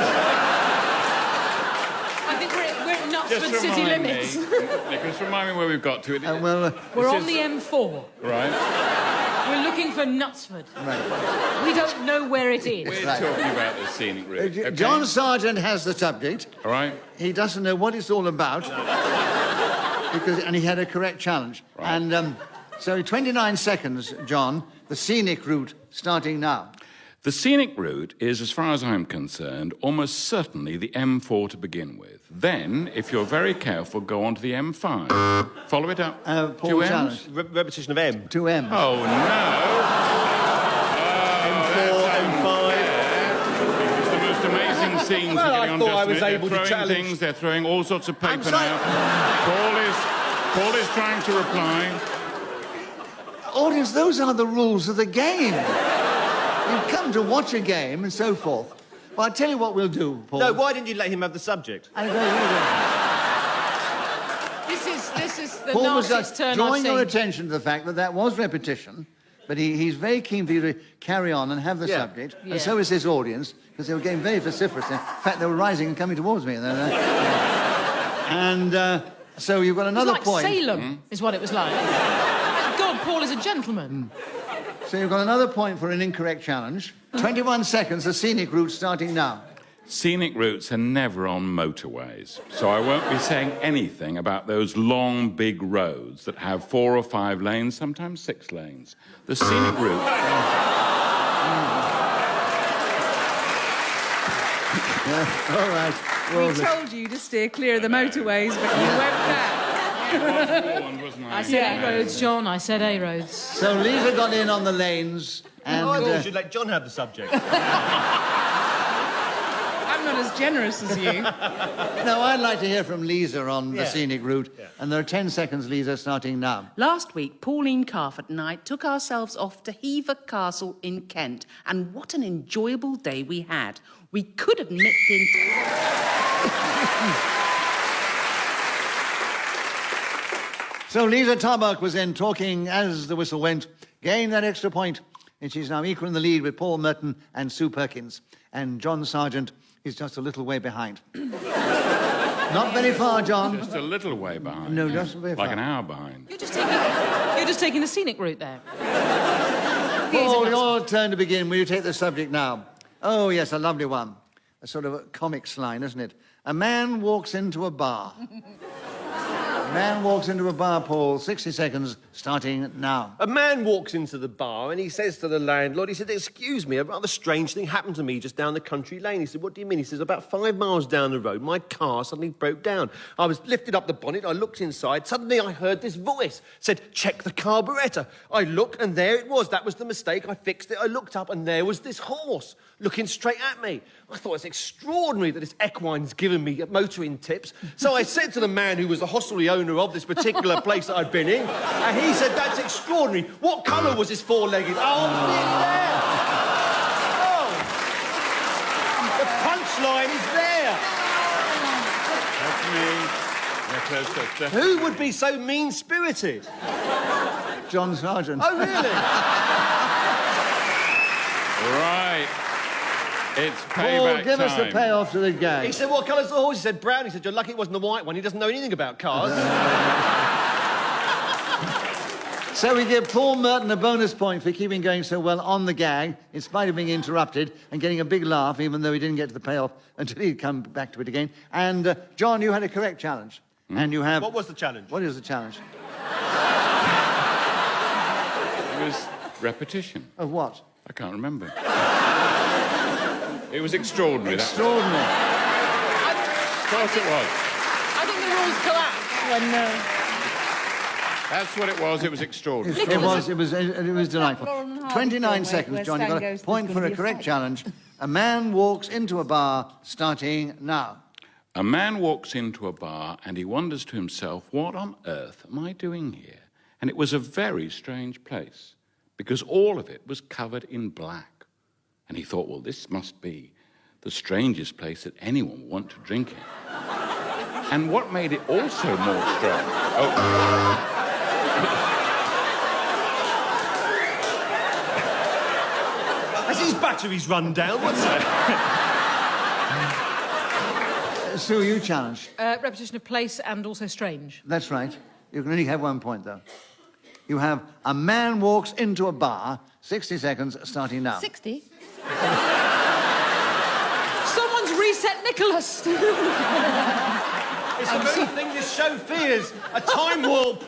I think we're at Knutsford Just city remind limits. me, Nicholas, remind me where we've got to. Well, We're This on is- the M4. Right. We're looking for Knutsford. right. We don't know where it is. We're talking about the scenic route. Okay? John Sargent has the subject. All right. He doesn't know what it's all about. And he had a correct challenge. Right. And so 29 seconds, John, the scenic route starting now. The scenic route is, as far as I'm concerned, almost certainly the M4 to begin with. Then, if you're very careful, go on to the M5. Follow it up. Paul 2 M's? challenge. Repetition of M. 2M. Oh, no. M5. It's the most amazing scenes Well, getting I on thought just I a was bit. They're able to throwing challenge. things, they're throwing all sorts of paper sorry. now. Paul is trying to reply. Audience, those are the rules of the game. You've come to watch a game and so forth. Well, I'll tell you what we'll do, Paul. No, why didn't you let him have the subject? I don't know. This is the Paul was nastiest turn I've drawing your seen. attention to the fact that that was repetition, but he's very keen for you to carry on and have the subject, Yeah. and so is his audience, because they were getting very vociferous. In fact, they were rising and coming towards me. And so you've got It was another like point. Salem, is what it was like. Thank God, Paul is a gentleman. So you've got another point for an incorrect challenge. 21 seconds, the scenic route starting now. Scenic routes are never on motorways, so I won't be saying anything about those long, big roads that have 4 or 5 lanes, sometimes 6 lanes. The scenic route... All right. We told you to steer clear of the motorways, but you went back. I said A roads, John. I said A roads. So Liza got in on the lanes, and I thought you should let John have the subject. I'm not as generous as you. no, I'd like to hear from Liza on the scenic route, and there are 10 seconds, Liza, starting now. Last week, Pauline Carford and I took ourselves off to Hever Castle in Kent, and what an enjoyable day we had. We could have nipped into... So Liza Tarbuck was then talking as the whistle went, gained that extra point, and she's now equal in the lead with Paul Merton and Sue Perkins. And John Sargent is just a little way behind. Not very far, John. Just a little way behind. No, just very far. Like an hour behind. You're just taking the scenic route there. Paul, your turn to begin. Will you take the subject now? Oh, yes, a lovely one. a sort of a comics line, isn't it? A man walks into a bar. A man walks into a bar, Paul. 60 seconds, starting now. A man walks into the bar and he says to the landlord, he said, "Excuse me, a rather strange thing happened to me just down the country lane." He said, "What do you mean?" He says, "About 5 miles down the road, my car suddenly broke down. I was lifted up the bonnet, I looked inside, suddenly I heard this voice, said, 'Check the carburettor.' I looked and there it was. That was the mistake. I fixed it. I looked up and there was this horse looking straight at me. I thought it's extraordinary that this equine's given me motoring tips. So I said to the man who was the hostelry owner of this particular place that I'd been in, and he said, 'That's extraordinary. What colour was his four-legged?'" Oh, there! Oh! The punchline is there. That's me. Who would be so mean-spirited? John Sargent. Oh, really? Right. It's Paul, payback give us the time. payoff to the gag. He said, "What colour's the horse?" He said, "Brown." He said, "You're lucky it wasn't the white one. He doesn't know anything about cars." So we give Paul Merton a bonus point for keeping going so well on the gag, in spite of being interrupted and getting a big laugh, even though he didn't get to the payoff until he'd come back to it again. And, John, you had a correct challenge. And you have... What was the challenge? What is the challenge? It was repetition. Of what? I can't remember. It was extraordinary. Extraordinary. Of course it was. I think the rules collapsed when... That's what it was. It was extraordinary. It was delightful. 29 seconds, John. You've got a point for a correct challenge. A man walks into a bar, starting now. A man walks into a bar and he wonders to himself, what on earth am I doing here? And it was a very strange place because all of it was covered in black. And he thought, well, this must be the strangest place that anyone would want to drink in. And what made it also more strange... Oh. Has his batteries run down? What's that? Sue, you challenge. repetition of place and also strange. That's right. You can only have 1 point, though. You have a man walks into a bar, 60 seconds, starting now. 60? Someone's reset Nicholas. It's the very thing this show fears, a time warp.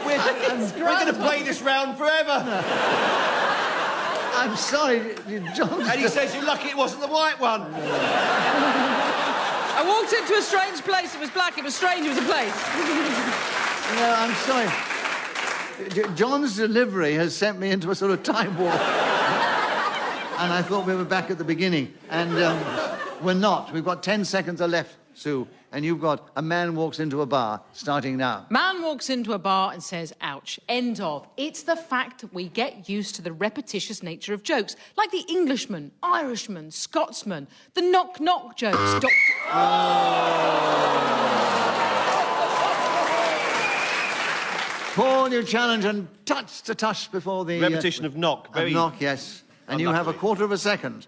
We're going to play this round forever. I'm sorry, John. And he says, "You're lucky it wasn't the white one." I walked into a strange place. It was black. It was strange. It was a place. No, I'm sorry. John's delivery has sent me into a sort of time warp. And I thought we were back at the beginning. And we're not. We've got 10 seconds left, Sue. And you've got a man walks into a bar, starting now. Man walks into a bar and says, ouch. End of. It's the fact that we get used to the repetitious nature of jokes, like the Englishman, Irishman, Scotsman, the knock-knock jokes. Paul, you challenge and touch to touch before the... Repetition of knock. Very... Knock, yes. And you have a quarter of a second.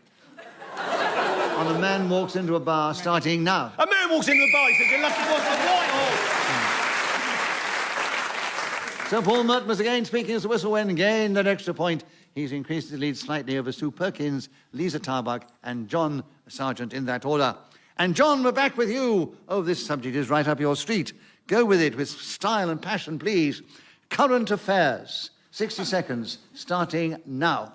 On a man walks into a bar, starting now. A man walks into a bar, he says, "You're lucky it wasn't the white horse." So Paul Merton was again speaking as the whistle went, gained an extra point. He's increased his lead slightly over Sue Perkins, Liza Tarbuck, and John Sargent in that order. And John, we're back with you. Oh, this subject is right up your street. Go with it with style and passion, please. Current affairs. 60 seconds, starting now.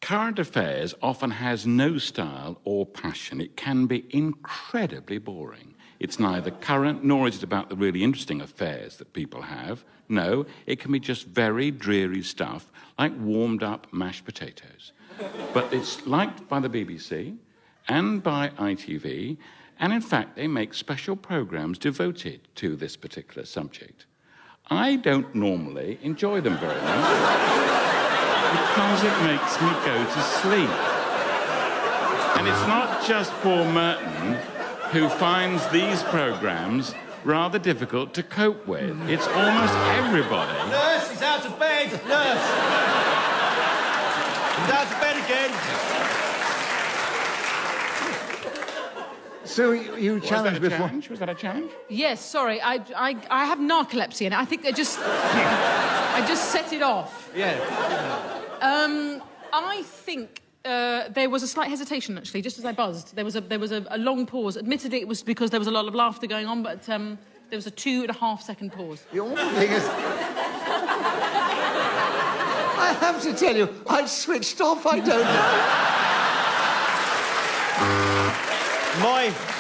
Current affairs often has no style or passion. It can be incredibly boring. It's neither current nor is it about the really interesting affairs that people have. No, it can be just very dreary stuff like warmed-up mashed potatoes. But it's liked by the BBC and by ITV, and in fact they make special programmes devoted to this particular subject. I don't normally enjoy them very much. Because it makes me go to sleep. And it's not just Paul Merton who finds these programmes rather difficult to cope with. It's almost everybody. Nurse, he's out of bed. Nurse. He's out of bed again. So you challenged before. Was that a challenge? Yes, sorry. I have narcolepsy, and I think I just set it off. Yeah. I think There was a slight hesitation, actually, just as I buzzed. There was a long pause. Admittedly, it was because there was a lot of laughter going on, but there was a 2.5-second pause. The only thing is... I have to tell you, I switched off, I don't know.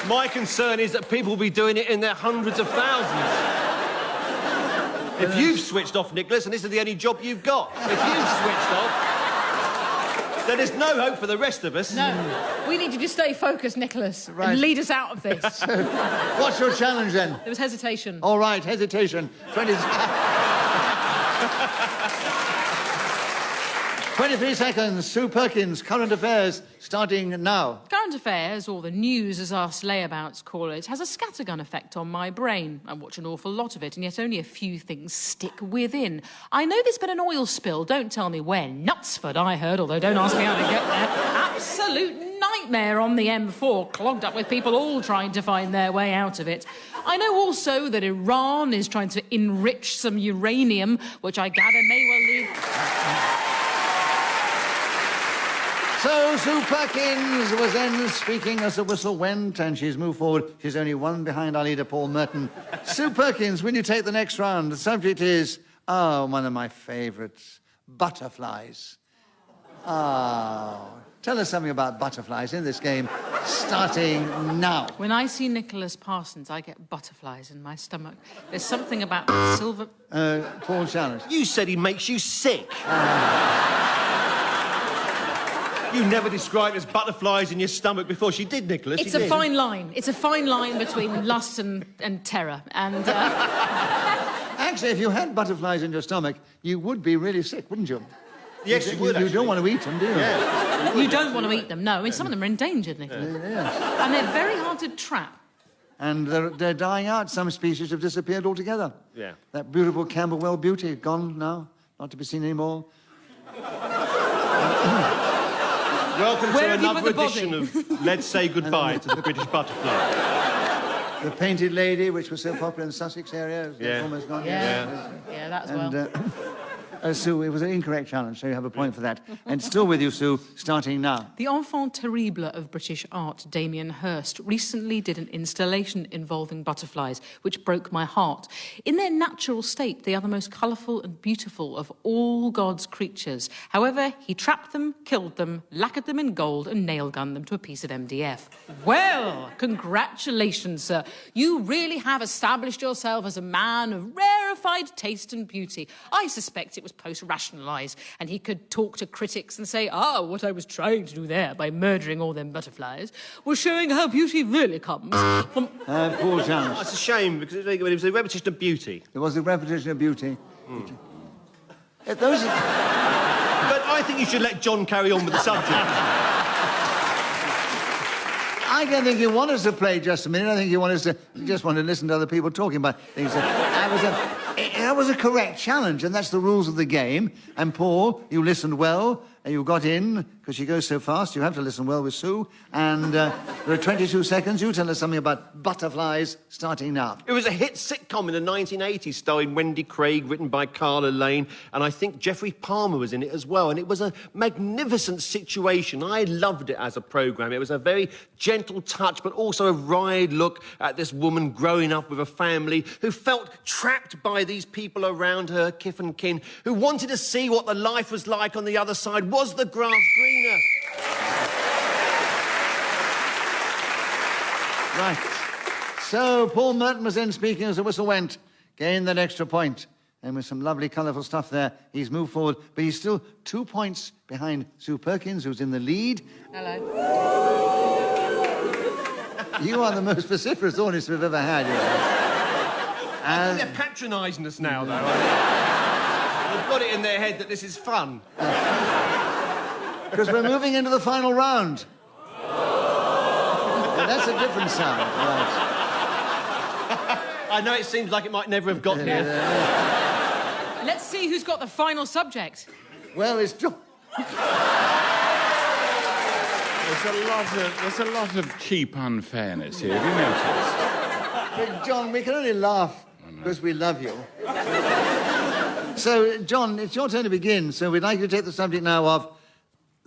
My concern is that people will be doing it in their hundreds of thousands. If you've switched off, Nicholas, and this is the only job you've got, if you've switched off, then there's no hope for the rest of us. No, we need you to stay focused, Nicholas, Right. and lead us out of this. What's your challenge, then? There was hesitation. All right, hesitation. 23 seconds. Sue Perkins, current affairs, starting now. Current affairs, or the news as us layabouts call it, has a scattergun effect on my brain. I watch an awful lot of it, and yet only a few things stick within. I know there's been an oil spill, don't tell me where. Knutsford, I heard, although don't ask me how to get there. Absolute nightmare on the M4, clogged up with people all trying to find their way out of it. I know also that Iran is trying to enrich some uranium, which I gather may well lead... So Sue Perkins was then speaking as the whistle went, and she's moved forward. She's only one behind our leader, Paul Merton. Sue Perkins, will you take the next round? The subject is, one of my favourites, butterflies. Tell us something about butterflies in this game, starting now. When I see Nicholas Parsons, I get butterflies in my stomach. There's something about silver... Paul Challenge. You said he makes you sick. You never described as butterflies in your stomach before she did, Nicholas. It's a fine line. It's a fine line between lust and terror. And, Actually, if you had butterflies in your stomach, you would be really sick, wouldn't you? Yes, you would, You don't want to eat them, do you? Yeah. you don't want to eat them, no. I mean, some of them are endangered, Nicholas. Yes. And they're very hard to trap. And they're dying out. Some species have disappeared altogether. Yeah. That beautiful Camberwell beauty, gone now, not to be seen anymore. Welcome Where to have you another put the edition of Let's Say Goodbye to the British Butterfly. The Painted Lady, which was so popular in the Sussex area, is almost gone. Yeah, that's well. Sue, it was an incorrect challenge, so you have a point for that. And still with you, Sue, starting now. The enfant terrible of British art, Damien Hirst, recently did an installation involving butterflies, which broke my heart. In their natural state, they are the most colourful and beautiful of all God's creatures. However, he trapped them, killed them, lacquered them in gold, and nail-gunned them to a piece of MDF. Well, congratulations, sir. You really have established yourself as a man of rarefied taste and beauty. I suspect it was post-rationalised, and he could talk to critics and say, what I was trying to do there by murdering all them butterflies was showing how beauty really comes from... Paul Challenge. That's a shame, because it was a repetition of beauty. It was a repetition of beauty. Those But I think you should let John carry on with the subject. I don't think you want us to play just a minute. I think you want us to just want to listen to other people talking about things. That was a correct challenge, and that's the rules of the game. And Paul, you listened well, and you got in, because she goes so fast, you have to listen well with Sue. And there are 22 seconds. You tell us something about butterflies, starting now. It was a hit sitcom in the 1980s, starring Wendy Craig, written by Carla Lane, and I think Geoffrey Palmer was in it as well. And it was a magnificent situation. I loved it as a programme. It was a very gentle touch, but also a wry look at this woman growing up with a family who felt trapped by these people around her, kith and kin, who wanted to see what the life was like on the other side. Was the grass greener? Right. So Paul Merton was in speaking as the whistle went. Gained that extra point. And with some lovely, colourful stuff there, he's moved forward. But he's still 2 points behind Sue Perkins, who's in the lead. Hello. You are the most vociferous audience we've ever had. They're patronising us now, though. They've got it in their head that this is fun. Because we're moving into the final round. And that's a different sound. Right. I know it seems like it might never have got here. Let's see who's got the final subject. Well, it's John. There's a lot of cheap unfairness here. Have you noticed? But John, we can only laugh because we love you. So, John, it's your turn to begin. So we'd like you to take the subject now of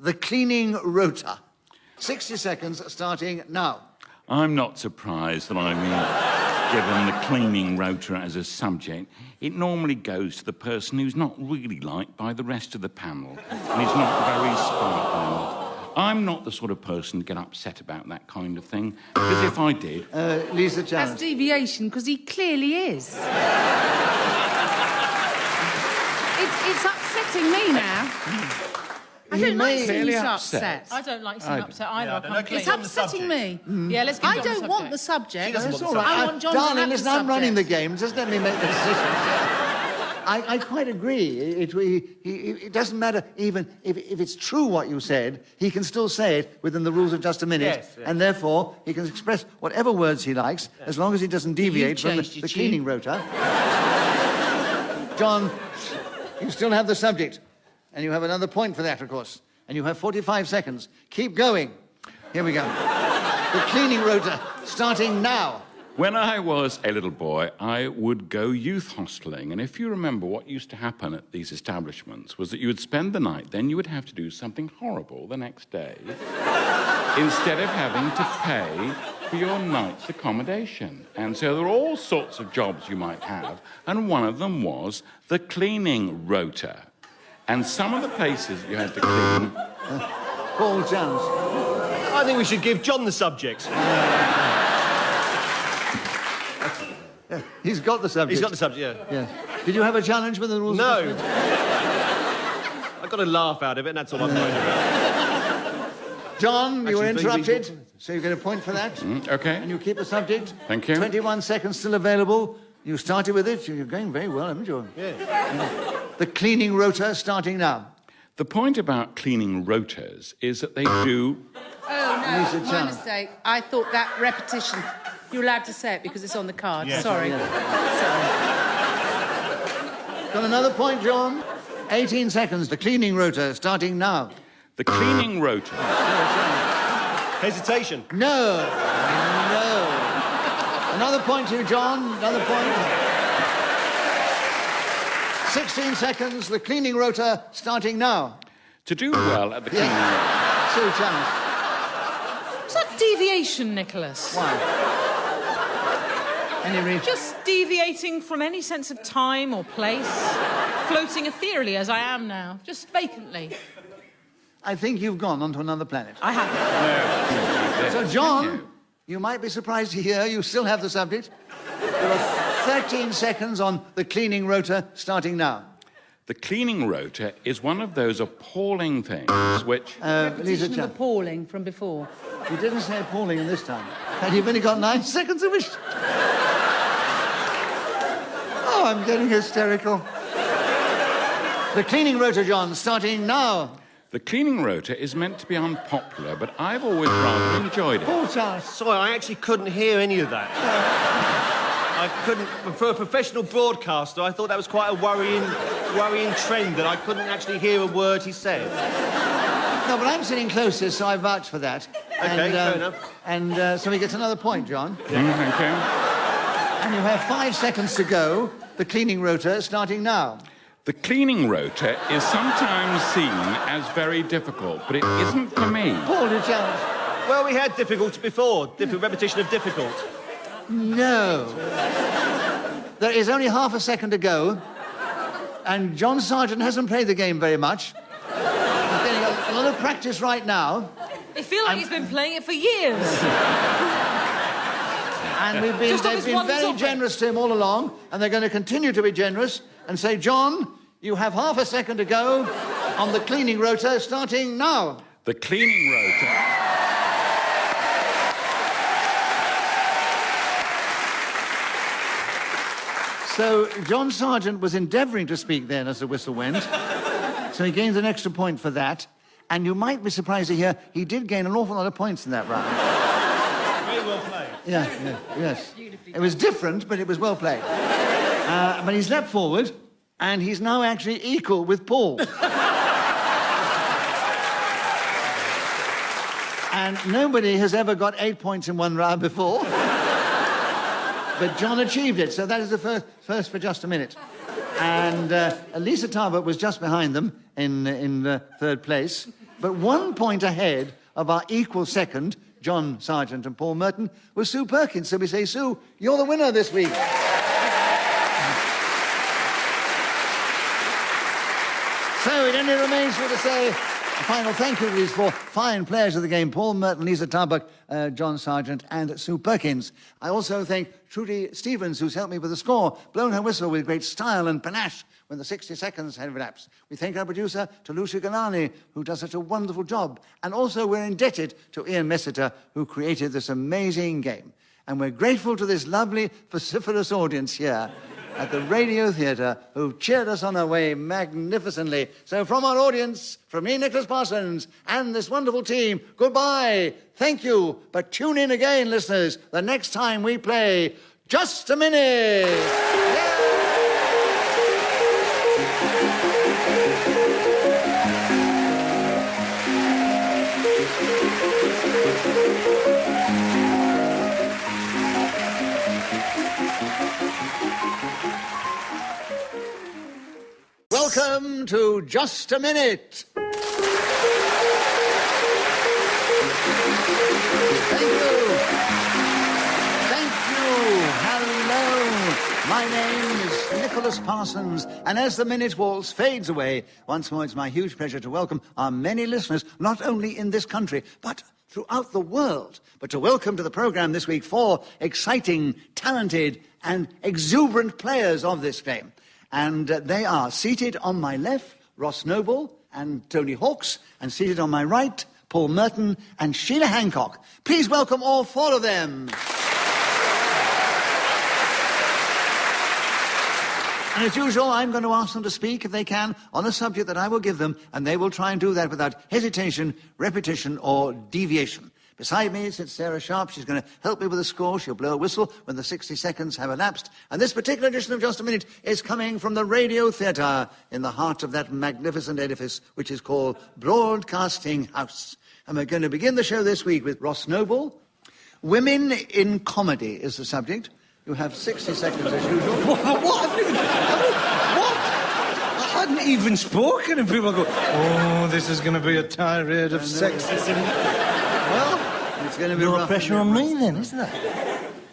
the cleaning rota. 60 seconds starting now. I'm not surprised that I'm given the cleaning rota as a subject. It normally goes to the person who's not really liked by the rest of the panel and is not very sparkling. I'm not the sort of person to get upset about that kind of thing, because if I did... Liza That's challenge. deviation, because he clearly is. It's upsetting me now. I don't like seeing Clearly you so upset. upset. I don't like seeing upset either. I can't It's claim. upsetting me. Yeah, let's give I John the don't want the subject. subject. That's all right. I want John to Darling, have listen, the I'm running the subject. game. Just let me make the decision. I quite agree. It doesn't matter even if it's true what you said, he can still say it within the rules of just a minute. Yes, yes. And therefore, he can express whatever words he likes, as long as he doesn't deviate from changed the your cleaning rota. John, you still have the subject. And you have another point for that, of course. And you have 45 seconds. Keep going. Here we go. The cleaning rota, starting now. When I was a little boy, I would go youth hosteling, and if you remember, what used to happen at these establishments was that you would spend the night, then you would have to do something horrible the next day, instead of having to pay for your night's accommodation. And so there were all sorts of jobs you might have, and one of them was the cleaning rota. And some of the places you had to clean... Paul Jones. I think we should give John the subject. He's got the subject. He's got the subject, yeah. Yeah. Did you have a challenge with the rules? No. of Just I got a laugh out of it, and that's all I'm worried about. John, you were Actually, interrupted, so you get a point for that. Okay. And you keep the subject. Thank you. 21 seconds still available. You started with it. You're going very well, haven't you? Yeah. The cleaning rota starting now. The point about cleaning rotas is that they do... Oh, Lisa no, my Chan. mistake. I thought that repetition... You're allowed to say it because it's on the card. Yeah. Sorry. Got another point, John. 18 seconds. The cleaning rota starting now. The cleaning rota... Hesitation. No. No. Another point to you, John. Another point. 16 seconds. The cleaning rota starting now. To do well at the cleaning rota... Sue Challenge. Is that deviation, Nicholas? Why? Any reason? Just deviating from any sense of time or place, floating ethereally as I am now, just vacantly. I think you've gone onto another planet. I have. So, John, you might be surprised to hear you still have the subject. There are 13 seconds on the cleaning rota starting now. The cleaning rota is one of those appalling things which... Lisa Repetition of Chan. appalling from before. You didn't say appalling in this time. And you've only got 9 seconds of it. Oh, I'm getting hysterical. The cleaning rota, John, starting now. The cleaning rota is meant to be unpopular, but I've always rather enjoyed it. Paul Charles. Sorry, I actually couldn't hear any of that. I couldn't... For a professional broadcaster, I thought that was quite a worrying trend, that I couldn't actually hear a word he said. No, but I'm sitting closest, so I vouch for that. Okay, fair enough. And so he gets another point, John. Thank you. And you have 5 seconds to go. The cleaning rota starting now. The cleaning rota is sometimes seen as very difficult, but it isn't for me. Paul, your challenge. Well, we had difficult before. Repetition of difficult. No. There is only half a second to go, and John Sargent hasn't played the game very much. He's getting a lot of practice right now, I feel like he's been playing it for years. and they've Just on been this one very topic. generous to him all along, and they're going to continue to be generous and say, John, you have half a second to go on the cleaning rota starting now. The cleaning rota... So John Sargent was endeavouring to speak then as the whistle went. So he gains an extra point for that. And you might be surprised to hear he did gain an awful lot of points in that round. Very well played. Yes. It was different, but it was well played. But he's leapt forward, and he's now actually equal with Paul. And nobody has ever got 8 points in one round before. But John achieved it, so that is the first for just a minute. And Lisa Tarbuck was just behind them in third place. But 1 point ahead of our equal second, John Sargent and Paul Merton, was Sue Perkins. So we say, Sue, you're the winner this week. So it only remains for you to say a final thank you to these 4 fine players of the game, Paul Merton, Liza Tarbuck, John Sargent and Sue Perkins. I also thank Trudy Stevens, who's helped me with the score, blown her whistle with great style and panache when the 60 seconds had elapsed. We thank our producer, Talusha Galani, who does such a wonderful job. And also we're indebted to Ian Messiter, who created this amazing game. And we're grateful to this lovely, vociferous audience here at the Radio Theatre, who cheered us on our way magnificently. So from our audience, from me, Nicholas Parsons, and this wonderful team, goodbye, thank you, but tune in again, listeners, the next time we play Just a Minute. Welcome to Just a Minute. Thank you. Thank you. Hello. My name is Nicholas Parsons, and as the minute waltz fades away, once more it's my huge pleasure to welcome our many listeners, not only in this country, but throughout the world. But to welcome to the programme this week 4 exciting, talented, and exuberant players of this game. And they are seated on my left, Ross Noble and Tony Hawkes, and seated on my right, Paul Merton and Sheila Hancock. Please welcome all 4 of them. And as usual, I'm going to ask them to speak, if they can, on a subject that I will give them, and they will try and do that without hesitation, repetition, or deviation. Beside me sits Sarah Sharp. She's going to help me with the score. She'll blow a whistle when the 60 seconds have elapsed. And this particular edition of Just a Minute is coming from the Radio Theatre in the heart of that magnificent edifice, which is called Broadcasting House. And we're going to begin the show this week with Ross Noble. Women in comedy is the subject. You have 60 seconds as usual. What? I hadn't even spoken, and people go, oh, this is going to be a tirade of sexism. Well, it's going to be No rough. pressure on me then, isn't there?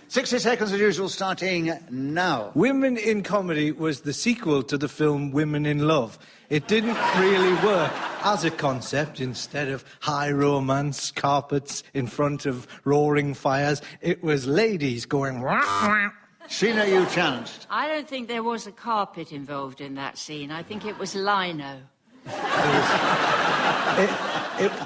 60 seconds as usual, starting now. Women in Comedy was the sequel to the film Women in Love. It didn't really work as a concept. Instead of high romance, carpets in front of roaring fires, it was ladies going... Wah, wah. Sheila, you challenged. I don't think there was a carpet involved in that scene. I think it was lino. It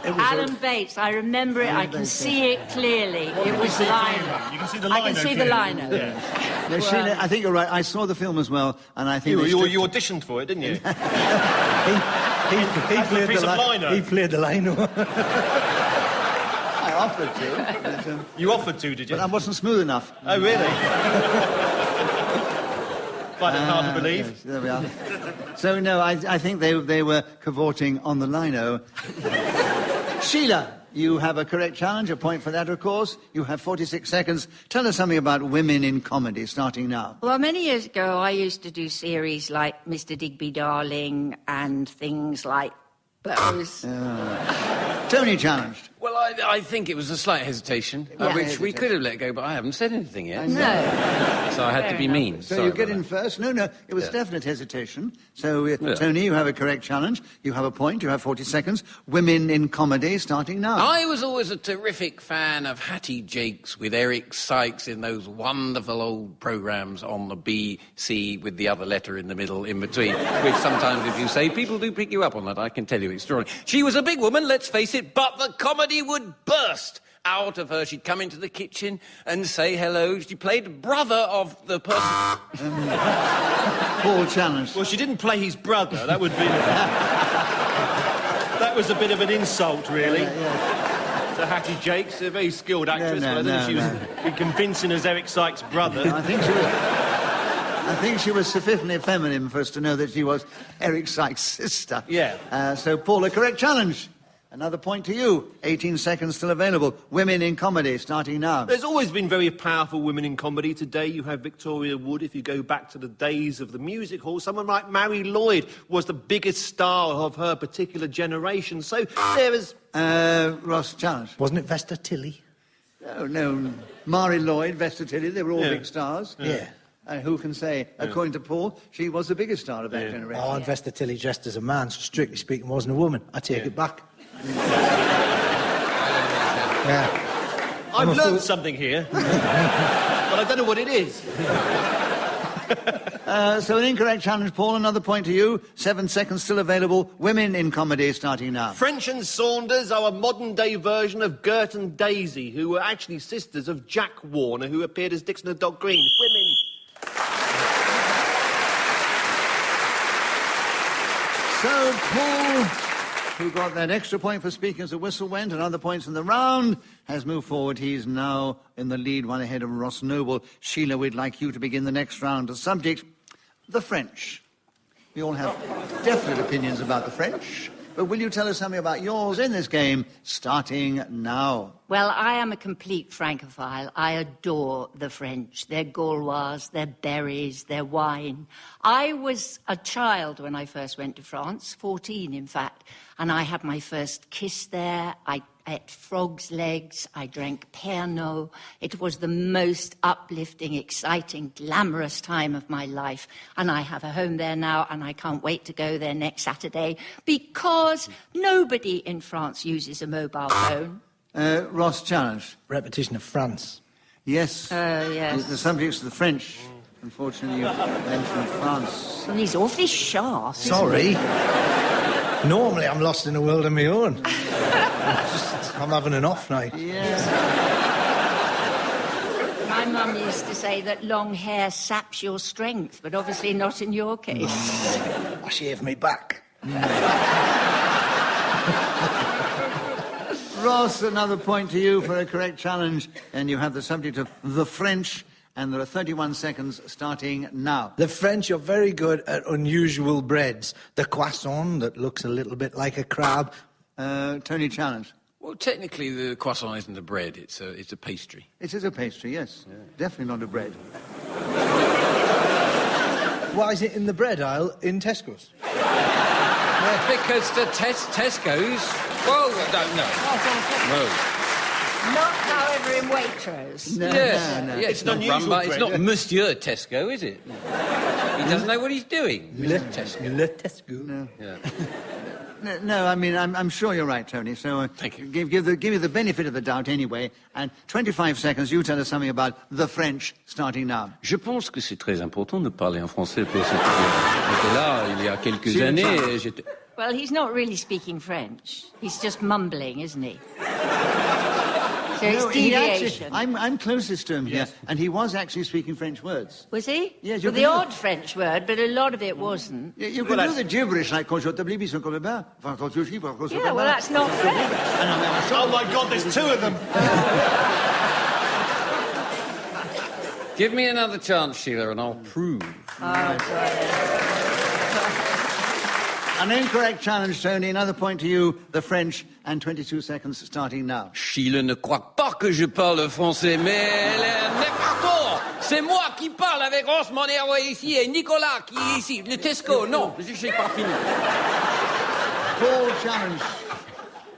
was Alan Bates, I remember it. I can see it clearly. It was lino. You can see the I can see the lino. Yeah. No, Sheila, I think you're right. I saw the film as well, and I think... You auditioned for it, didn't you? he played piece of lino. He played the lino. I offered to. But, You offered to, did you? but I wasn't smooth enough. Oh, really? Find it hard to believe. Yes, there we are. So, no, I think they were cavorting on the lino. Sheila, you have a correct challenge, a point for that, of course. You have 46 seconds. Tell us something about women in comedy, starting now. Well, many years ago, I used to do series like Mr. Digby Darling and things like those. Tony challenged. Well, I think it was a slight hesitation, Yeah. which we could have let go, but I haven't said anything yet. No. So I had to be mean. So Sorry you get about in that. first. No, it was Yeah. definite hesitation. So, Yeah. Tony, you have a correct challenge. You have a point. You have 40 seconds. Women in comedy, starting now. I was always a terrific fan of Hattie Jakes with Eric Sykes in those wonderful old programmes on the BC with the other letter in the middle in between, which sometimes, if you say, people do pick you up on that, I can tell you, extraordinary. She was a big woman, let's face it, but the comedy would burst out of her. She'd come into the kitchen and say hello. She played brother of the person... Paul challenged. Well, she didn't play his brother. That would be... That was a bit of an insult, really. So Hattie Jakes, a very skilled actress, but I don't think she was convincing as Eric Sykes' brother. I think she was sufficiently feminine for us to know that she was Eric Sykes' sister. Yeah. So, Paul, a correct challenge. Another point to you. 18 seconds still available. Women in comedy, starting now. There's always been very powerful women in comedy. Today you have Victoria Wood. If you go back to the days of the music hall, someone like Mary Lloyd was the biggest star of her particular generation. So there is... Ross, challenge. Wasn't it Vesta Tilly? No. Mary Lloyd, Vesta Tilly, they were all big stars. Yeah. And who can say, according to Paul, she was the biggest star of that generation. Oh, and Vesta Tilly dressed as a man, so strictly speaking, wasn't a woman. I take it back. I've learned something here, but I don't know what it is. So an incorrect challenge, Paul. Another point to you. 7 seconds still available. Women in comedy, starting now. French and Saunders are a modern-day version of Gert and Daisy, who were actually sisters of Jack Warner, who appeared as Dixon and Doc Green. Women. So Paul, who got that extra point for speaking as the whistle went and other points in the round, has moved forward. He's now in the lead, one ahead of Ross Noble. Sheila, we'd like you to begin the next round. The subject, the French. We all have definite opinions about the French, but will you tell us something about yours in this game, starting now? Well, I am a complete Francophile. I adore the French, their Gauloise, their berries, their wine. I was a child when I first went to France, 14 in fact, and I had my first kiss there. I ate frog's legs, I drank Pernod. It was the most uplifting, exciting, glamorous time of my life. And I have a home there now, and I can't wait to go there next Saturday, because nobody in France uses a mobile phone. Ross, challenge. Repetition of France. Yes. Yes. The subject's the French. Unfortunately, you mentioned France. Well, he's awfully sharp. Sorry. Normally I'm lost in a world of my own. I'm having an off night. Yes. My mum used to say that long hair saps your strength, but obviously not in your case. I shave me back. Ross, another point to you for a correct challenge, and you have the subject of the French, and there are 31 seconds starting now. The French are very good at unusual breads. The croissant that looks a little bit like a crab. Tony, challenge. Well, technically, the croissant isn't a bread. It's a pastry. It is a pastry, yes. Yeah. Definitely not a bread. Why is it in the bread aisle in Tesco's? Because the Tesco's... Well, I don't know. No. Not, however, in Waitrose. No, Yes. no. Yeah, it's not run by... It's not Monsieur Tesco, is it? He doesn't know what he's doing. Le Tesco. No. Yeah. No, I mean, I'm sure you're right, Tony. So Thank you. Give you the benefit of the doubt anyway. And 25 seconds, you tell us something about the French, starting now. Je pense que c'est très important de parler en français pour cette... J'étais là, il y a quelques années, j'étais... Well, he's not really speaking French. He's just mumbling, isn't he? So it's deviation. I'm closest to him here, and he was actually speaking French words. Was he? Yes, well, the odd French word, but a lot of it wasn't. You can do the gibberish like quand je t'oublie son copain. Yeah, well, that's not French. Oh, my God, there's two of them. Give me another chance, Sheila, and I'll prove. An incorrect challenge, Tony. Another point to you, the French, and 22 seconds starting now. Sheila ne croit pas que je parle français, mais elle est... Pardon, c'est moi qui parle avec Ross, mon héros ici, et Nicolas qui est ici. Le Tesco, non, je n'ai pas fini. Paul, challenge.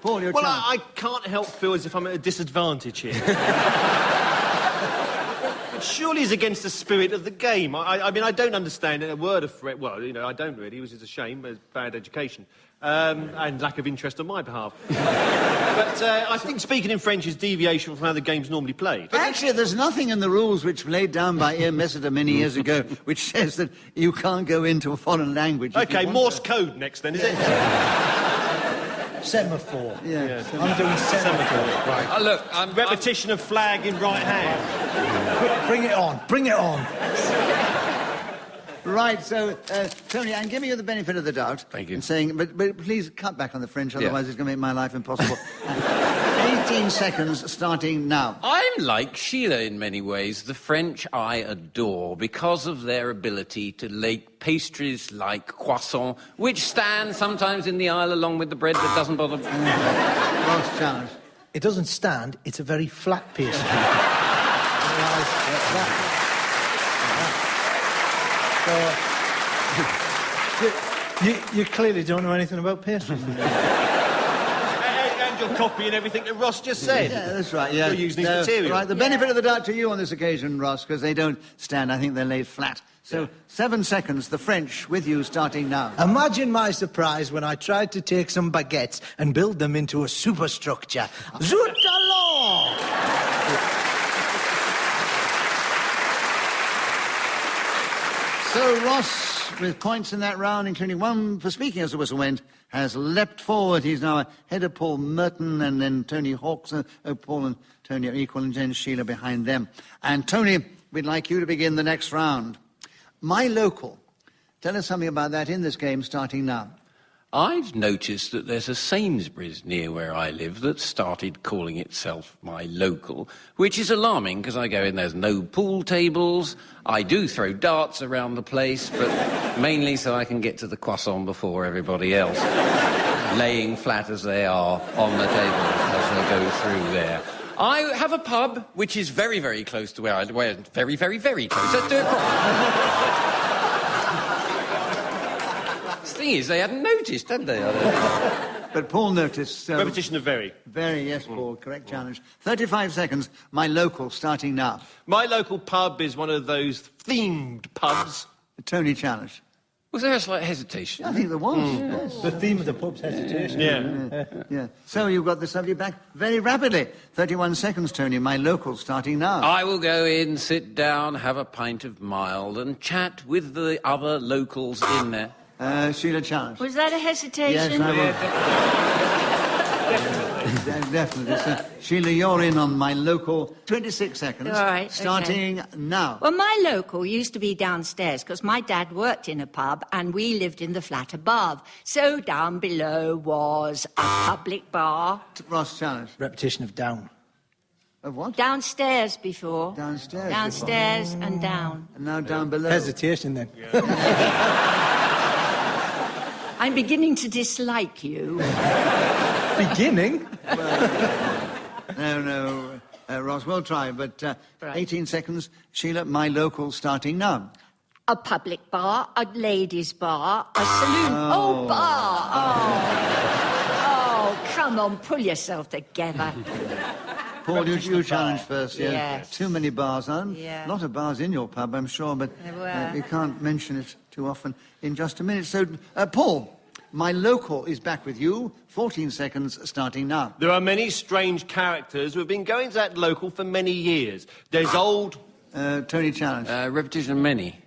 Paul, your Well, challenge. I can't help feel as if I'm at a disadvantage here. It surely is against the spirit of the game. I mean, I don't understand a word of French. Well, you know, I don't really, which is a shame. It's bad education. And lack of interest on my behalf. But I think speaking in French is deviation from how the game's normally played. Actually, there's nothing in the rules which were laid down by Ian Messiter many years ago which says that you can't go into a foreign language. OK, Morse code next then, is it? Semaphore. Yeah. I'm doing semaphore. Right. Look, Repetition of flag in right hand. Bring it on. Bring it on. Right, so, Tony, I'm giving you the benefit of the doubt. Thank you. And saying, but please cut back on the French, otherwise it's going to make my life impossible. 18 seconds starting now. I'm like Sheila in many ways. The French I adore because of their ability to make pastries like croissant, which stand sometimes in the aisle along with the bread that doesn't bother... Last challenge. It doesn't stand, it's a very flat pastry. You clearly don't know anything about pastries. And you're copying everything that Ross just said. Yeah, that's right, yeah. You're using his material. Right, the benefit of the doubt to you on this occasion, Ross, because they don't stand, I think they're laid flat. So, 7 seconds, the French with you starting now. Imagine my surprise when I tried to take some baguettes and build them into a superstructure. Zut alors! So, Ross, with points in that round, including 1 for speaking as the whistle went, has leapt forward. He's now ahead of Paul Merton and then Tony Hawks. Paul and Tony are equal, and then Sheila behind them. And Tony, we'd like you to begin the next round. My local. Tell us something about that in this game starting now. I've noticed that there's a Sainsbury's near where I live that started calling itself my local, which is alarming because I go in, there's no pool tables. I do throw darts around the place, but mainly so I can get to the croissant before everybody else, laying flat as they are on the tables as they go through there. I have a pub which is very, very close to where I live. Very, very, very close. Let's do it properly. The thing is, they hadn't noticed, had they? But Paul noticed. So Repetition of very. Very, yes, Paul. Correct challenge. 35 seconds. My local starting now. My local pub is one of those themed pubs. Tony challenge. Was there a slight hesitation? I think there was. Yes. The theme of the pub's hesitation. Yeah. So you've got the subject back very rapidly. 31 seconds, Tony. My local starting now. I will go in, sit down, have a pint of mild and chat with the other locals in there. Sheila challenge. Was that a hesitation? Yes, definitely. So, Sheila, you're in on my local. 26 seconds. All right, starting now. Well, my local used to be downstairs because my dad worked in a pub and we lived in the flat above. So down below was a public bar. Ross challenge. Repetition of down. Of what? Downstairs before. Downstairs. Downstairs and down. And now down below. Hesitation then. I'm beginning to dislike you. Beginning? No, Ross, we'll try, but Right. 18 seconds. Sheila, my local starting now. A public bar, a ladies' bar, a saloon. Oh, bar! Oh, come on, pull yourself together. Paul, you challenge first, yeah. Yes. Too many bars, huh? Yeah. A lot of bars in your pub, I'm sure, but There were. we can't mention it too often in just a minute. So, Paul, my local is back with you. 14 seconds starting now. There are many strange characters who have been going to that local for many years. There's old... Tony challenge. Repetition of many.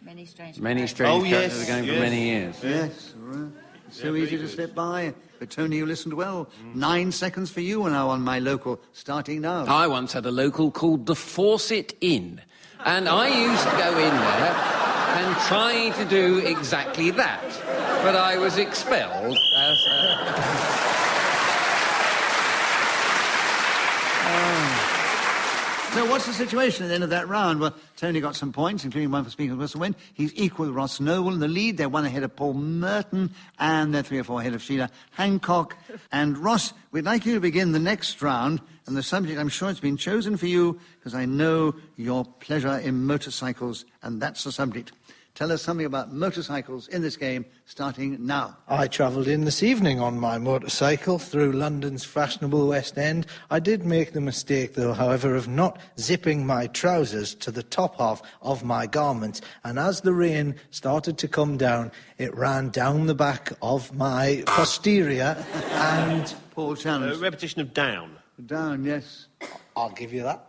Many strange characters are going for many years. Yes, right. So easy to slip by. But Tony, you listened well. 9 seconds for you now on my local, starting now. I once had a local called the Fawcett Inn, and I used to go in there and try to do exactly that, but I was expelled as... So what's the situation at the end of that round? Well, Tony got some points, including 1 for speaking of whistle win. He's equal with Ross Noble in the lead. They're 1 ahead of Paul Merton, and they're 3 or 4 ahead of Sheila Hancock. And Ross, we'd like you to begin the next round, and the subject, I'm sure it's been chosen for you, because I know your pleasure in motorcycles, and that's the subject. Tell us something about motorcycles in this game, starting now. I travelled in this evening on my motorcycle through London's fashionable West End. I did make the mistake, though, however, of not zipping my trousers to the top half of my garments, and as the rain started to come down, it ran down the back of my posterior and... Paul challenge. repetition of down. Down, yes. I'll give you that.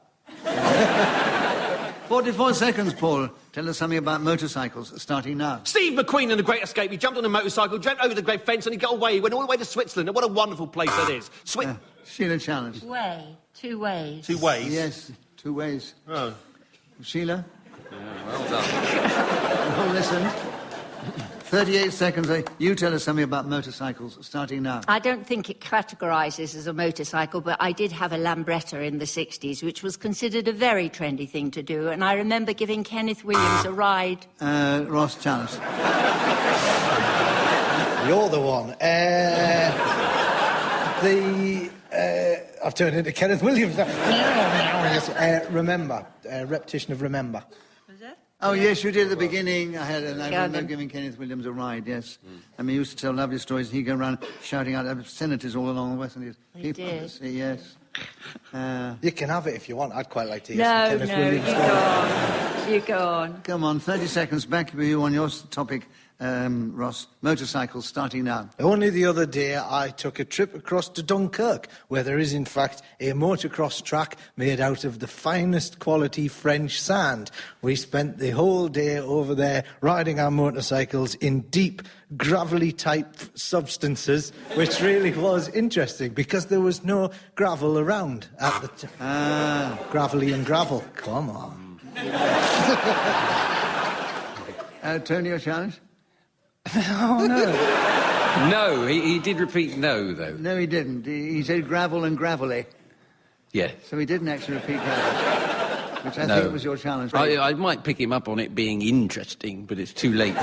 44 seconds, Paul. Tell us something about motorcycles, starting now. Steve McQueen in The Great Escape. He jumped on a motorcycle, jumped over the great fence, and he got away. He went all the way to Switzerland. And what a wonderful place that is. Sheila challenge. Two ways. 2 ways? Yes, 2 ways. Oh. Sheila? well done. Oh, listen. 38 seconds. You tell us something about motorcycles, starting now. I don't think it categorises as a motorcycle, but I did have a Lambretta in the 60s, which was considered a very trendy thing to do, and I remember giving Kenneth Williams a ride. Ross Chalice. You're the one. I've turned into Kenneth Williams. Remember. Repetition of remember. Oh, yes, you did at the beginning. I remember giving Kenneth Williams a ride, yes. I mean, he used to tell lovely stories, and he'd go around shouting out obscenities all along the West Indies. He did. Yes. You can have it if you want. I'd quite like to hear No, some Kenneth Williams. you go on. You go on. Come on, 30 seconds back with you on your topic, Ross. Motorcycles, starting now. Only the other day I took a trip across to Dunkirk, where there is in fact a motocross track made out of the finest quality French sand. We spent the whole day over there riding our motorcycles in deep, gravelly type substances, which really was interesting because there was no gravel around at the time. Gravelly and gravel. Come on. Tony, your challenge? Oh, no. No, he did repeat no, though. No, he didn't. He said gravel and gravelly. Yeah. So he didn't actually repeat gravel, which I think was your challenge. Right? I might pick him up on it being interesting, but it's too late.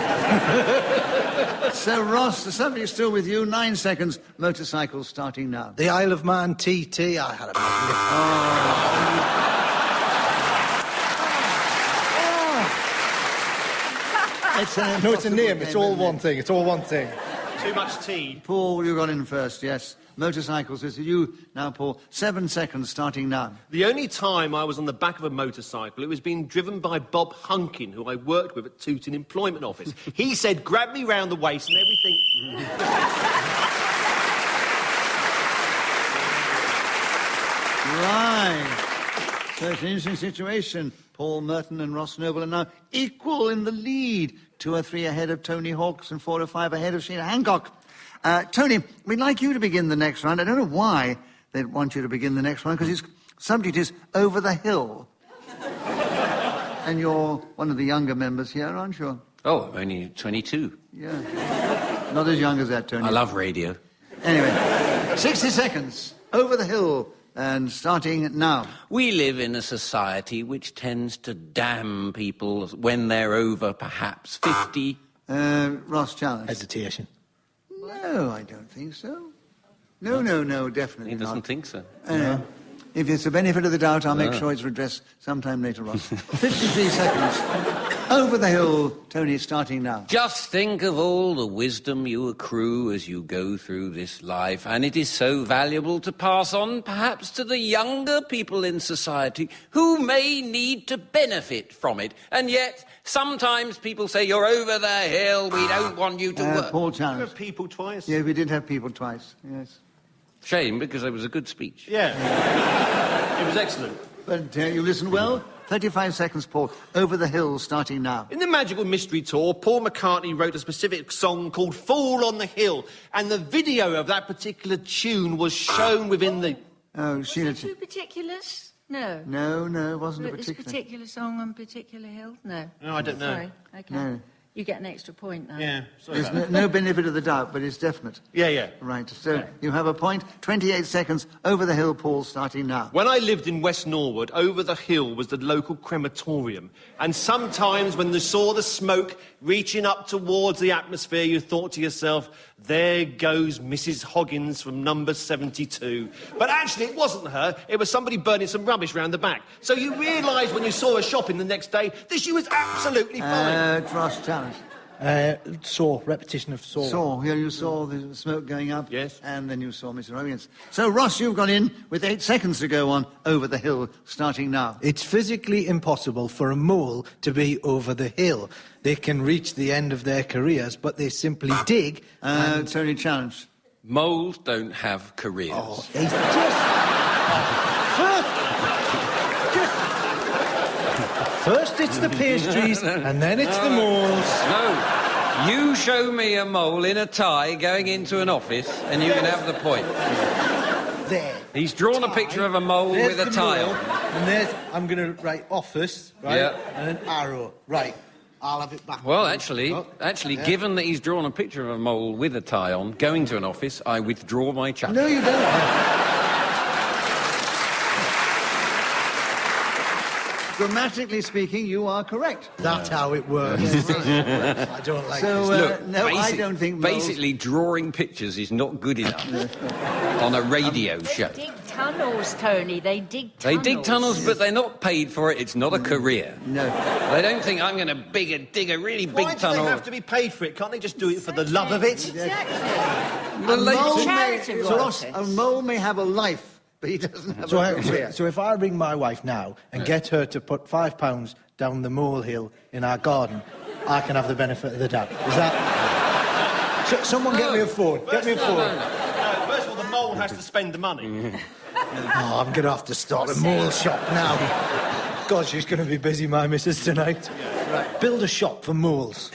So, Ross, the subject is still with you. 9 seconds. Motorcycles, starting now. The Isle of Man TT, I had a magnificent... No, it's a name. It's all one thing. It's all one thing. Too much tea. Paul, you got in first, yes. Motorcycles, it's you now, Paul. 7 seconds, starting now. The only time I was on the back of a motorcycle, it was being driven by Bob Hunkin, who I worked with at Tooting Employment Office. He said, grab me round the waist and everything... Right. So it's an interesting situation. Paul, Merton and Ross Noble are now equal in the lead. 2 or 3 ahead of Tony Hawks and 4 or 5 ahead of Sheila Hancock. Tony, we'd like you to begin the next round. I don't know why they'd want you to begin the next one, because his subject is Over the Hill. And you're one of the younger members here, aren't you? Oh, I'm only 22. Yeah. Not as young as that, Tony. I love radio. Anyway, 60 seconds. Over the Hill. And starting now. We live in a society which tends to damn people when they're over perhaps 50. Ross Challenge. Hesitation. No, I don't think so. No, definitely He doesn't not. think so. If it's the benefit of the doubt, I'll make sure it's redressed sometime later on. 53 seconds. Over the Hill. Tony, starting now. Just think of all the wisdom you accrue as you go through this life, and it is so valuable to pass on, perhaps, to the younger people in society who may need to benefit from it. And yet, sometimes people say, you're over the hill, we don't want you to work. Paul You Challenge. have people twice? Yeah, we did have people twice, yes. Shame, because it was a good speech. Yeah. It was excellent. But you listened well? 35 seconds, Paul. Over the Hill, starting now. In the Magical Mystery Tour, Paul McCartney wrote a specific song called Fool on the Hill, and the video of that particular tune was shown within the... Oh, Sheila... Two particulars? No. No, it wasn't a Wrote this particular... particular song on particular hill? No. No, I don't know. Sorry. Okay. No. You get an extra point now. Yeah, sorry There's about no benefit of the doubt, but it's definite. Yeah. Right, so you have a point. 28 seconds. Over the Hill, Paul, starting now. When I lived in West Norwood, over the hill was the local crematorium. And sometimes when you saw the smoke reaching up towards the atmosphere, you thought to yourself, there goes Mrs. Hoggins from number 72. But actually, it wasn't her. It was somebody burning some rubbish round the back. So you realised when you saw her shopping the next day that she was absolutely fine. Ross Challenge. Repetition of saw. Saw. Here you saw the smoke going up. Yes. And then you saw Mr. Hoggins. So, Ross, you've gone in with 8 seconds to go on Over the Hill, starting now. It's physically impossible for a mole to be over the hill. They can reach the end of their careers, but they simply dig and... Tony Challenge. Moles don't have careers. Oh, it's First it's the pastries, and then it's the moles. No, you show me a mole in a tie going into an office, and you can have the point. There. He's drawn a picture of a mole There's with a the tie mole, on. and there's... I'm going to write office, right? Yeah. And an arrow. Right. I'll have it back. Well, actually, given that he's drawn a picture of a mole with a tie on, going to an office, I withdraw my challenge. No, you don't. Grammatically speaking, you are correct. That's how it works. I don't like So, this. Look, no, I don't think moles... Basically, drawing pictures is not good enough on a radio show. Dig tunnels, Tony. They dig tunnels. They dig tunnels, but they're not paid for it. It's not a career. No. They don't think I'm going to dig a really big Why do tunnel. they have to be paid for it? Can't they just do it for the love of it? Exactly. Well, they- So, Ross, a mole may have a life, but he doesn't have a career. So if I ring my wife now and get her to put £5 down the molehill in our garden, I can have the benefit of the doubt. Is that... Someone get me a phone. Get me a phone. First of all, the mole has to spend the money. Oh, I'm going to have to start a mole shop now. God, she's going to be busy, my missus, tonight. Right. Build a shop for moles.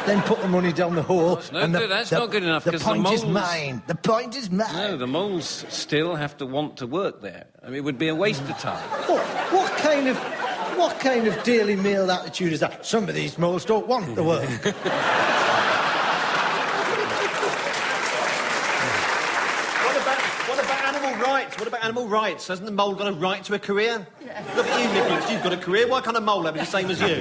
Then put the money down the hole. That's not good enough, The because point the is moles... mine. The point is mine. No, the moles still have to want to work there. I mean, it would be a waste of time. What kind of Daily Mail attitude is that? Some of these moles don't want to work. What about animal rights? What about animal rights? Hasn't the mole got a right to a career? Look at you, Nicholas. You've got a career. Why can't a mole have it the same as you?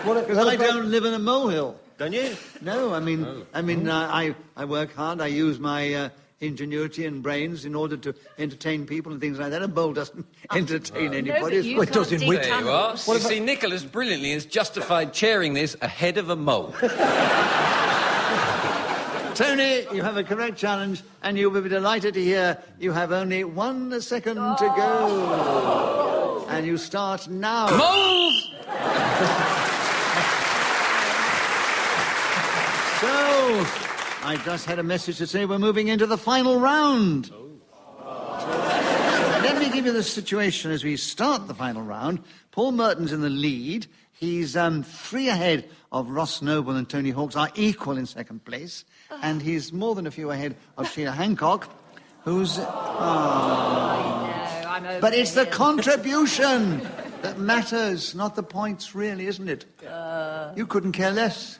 Well, I don't live in a molehill. Don't you? No, I work hard. I use my ingenuity and brains in order to entertain people and things like that. A mole doesn't entertain anybody. No, but you can't dig There you are. tunnels. You see, Nicholas brilliantly has justified chairing this ahead of a mole. Tony, you have a correct challenge, and you'll be delighted to hear you have only 1 second to go. And you start now. Moles! So, I just had a message to say we're moving into the final round. Let me give you the situation as we start the final round. Paul Merton's in the lead. He's 3 ahead of Ross Noble, and Tony Hawks are equal in second place. And he's more than a few ahead of Sheila Hancock, who's... I know, I'm over But it's the here. contribution that matters, not the points, really, isn't it? You couldn't care less.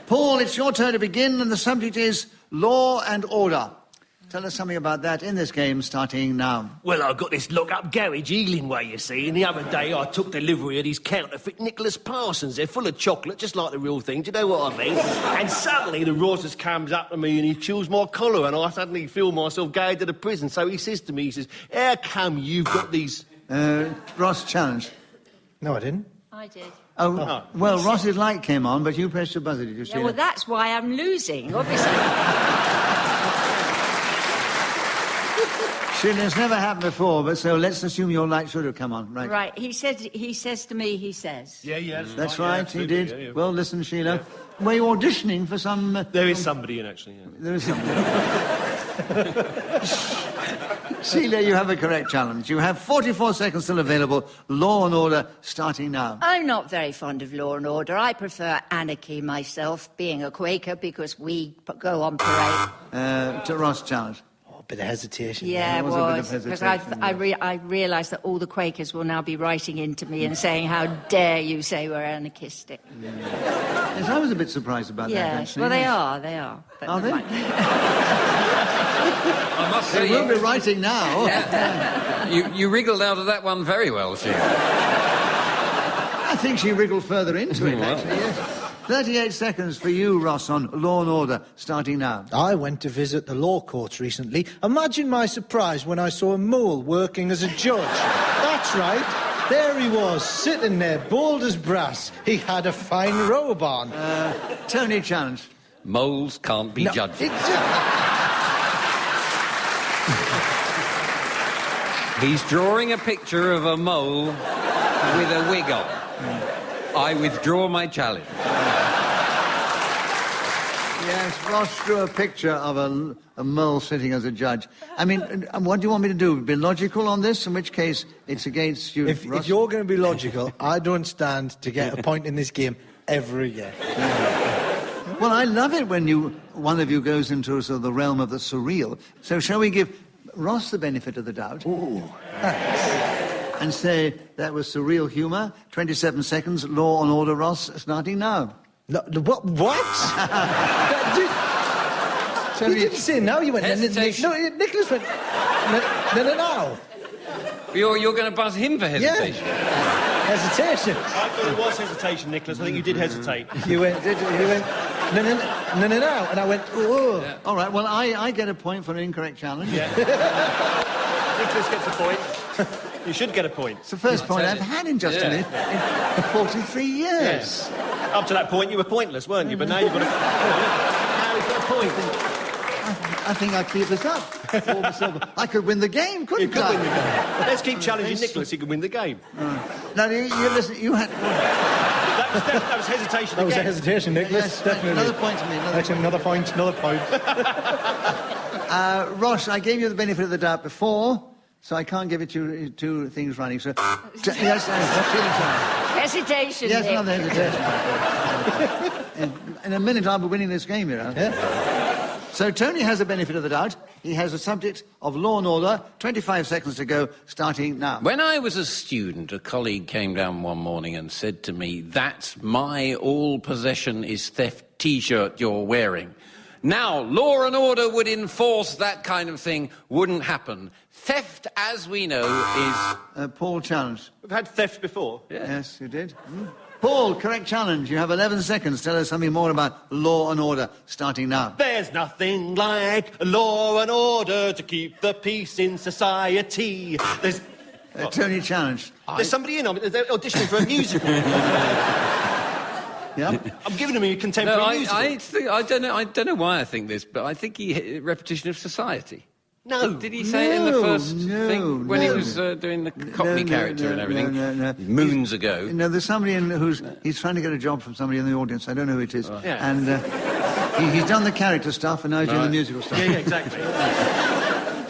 Paul, it's your turn to begin, and the subject is law and order. Tell us something about that in this game, starting now. Well, I've got this lock-up garage, Ealing Way, you see, and the other day I took delivery of these counterfeit Nicholas Parsons. They're full of chocolate, just like the real thing, do you know what I mean? And suddenly the Rota comes up to me and he chews my collar, and I suddenly feel myself going to the prison. So he says to me, he says, how come you've got these... Ross, challenge. No, I didn't. I did. Oh, well, Ross's light came on, but you pressed your buzzer, did you, Yeah, Sheila? well, that's why I'm losing, obviously. Sheila, it's never happened before, but so let's assume your light should have come on, right? Right, he says to me, he says. Yeah, That's right, he did. Yeah. Well, listen, Sheila, were you auditioning for some... There is somebody in, actually, yeah. There is somebody. Sheila, you have a correct challenge. You have 44 seconds still available. Law and order starting now. I'm not very fond of law and order. I prefer anarchy myself, being a Quaker, because we go on parade. To Ross, challenge. Oh, a bit of hesitation. Yeah, it was a bit of was. Because hesitation, I realise that all the Quakers will now be writing into me and saying, how dare you say we're anarchistic. Yes, I was a bit surprised about that, Yes, actually. well, they are. But Are they? never mind. I must They say, will be writing now. you wriggled out of that one very well, Sheila. I think she wriggled further into it, actually, yes. 38 seconds for you, Ross, on law and order, starting now. I went to visit the law courts recently. Imagine my surprise when I saw a mole working as a judge. That's right. There he was, sitting there, bold as brass. He had a fine robe on. Tony, challenge. Moles can't be judged. He's drawing a picture of a mole with a wig on. I withdraw my challenge. Yes, Ross drew a picture of a mole sitting as a judge. I mean, what do you want me to do? Be logical on this? In which case, it's against you, If Ross. you're going to be logical, I don't stand to get a point in this game ever again. Well, I love it when one of you goes into sort of the realm of the surreal. So shall we give Ross the benefit of the doubt? Ooh, thanks. and say that was surreal humour. 27 seconds, law and order, Ross, starting now. No, what? You didn't say no, you went... Hesitation. No, Nicholas went... No. You're going to buzz him for hesitation? Yeah. Hesitation. I thought it was hesitation, Nicholas. I think you did hesitate. You went... No, and I went... Oh. Yeah. All right, well, I get a point for an incorrect challenge. Yeah. Nicholas gets a point. You should get a point. It's the first point I've had in just in 43 years. Yes. Up to that point, you were pointless, weren't you? But now you've got a... now he's got a point. I think I'll keep this up. I could win the game, couldn't I? Win the game. Let's keep challenging Nicholas. He can win the game. Now, you listen, you had... That was hesitation. That was a hesitation, Nicholas. Yes, definitely. Another point to me. Another point. Ross, I gave you the benefit of the doubt before, so I can't give it you two things running. So, yes, Hesitation. yes, Nick. another hesitation. In a minute, I'll be winning this game, you know. Yeah. So Tony has the benefit of the doubt. He has a subject of law and order. 25 seconds to go, starting now. When I was a student, a colleague came down one morning and said to me, "That's my all possession is theft T-shirt you're wearing." Now, law and order would enforce that kind of thing. Wouldn't happen. Theft, as we know, is... Paul, challenge. We've had theft before. Yeah. Yes, you did. Paul, correct challenge. You have 11 seconds. Tell us something more about law and order, starting now. There's nothing like law and order to keep the peace in society. There's... Tony, challenge. There's somebody in. They're auditioning for a musical. Yeah? I'm giving him a contemporary musical. I don't know why I think this, but I think he repetition of society. No. Did he say it in the first thing when he was doing the Cockney character and everything? No. Moons ago. No, there's somebody in he's trying to get a job from somebody in the audience. I don't know who it is. Yeah. And he's done the character stuff and now he's doing the musical stuff. Yeah, exactly.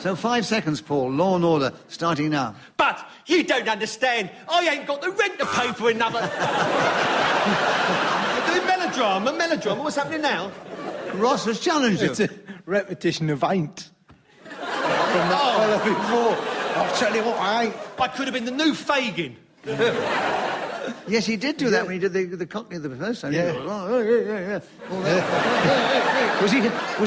So 5 seconds, Paul. Law and order, starting now. But you don't understand. I ain't got the rent to pay for another... We're doing melodrama. What's happening now? Ross has challenged you. It's a repetition of ain't. From that fella before. I'll tell you what, I could have been the new Fagin. Yes, he did do that when he did the Cockney the first time. Yeah. Was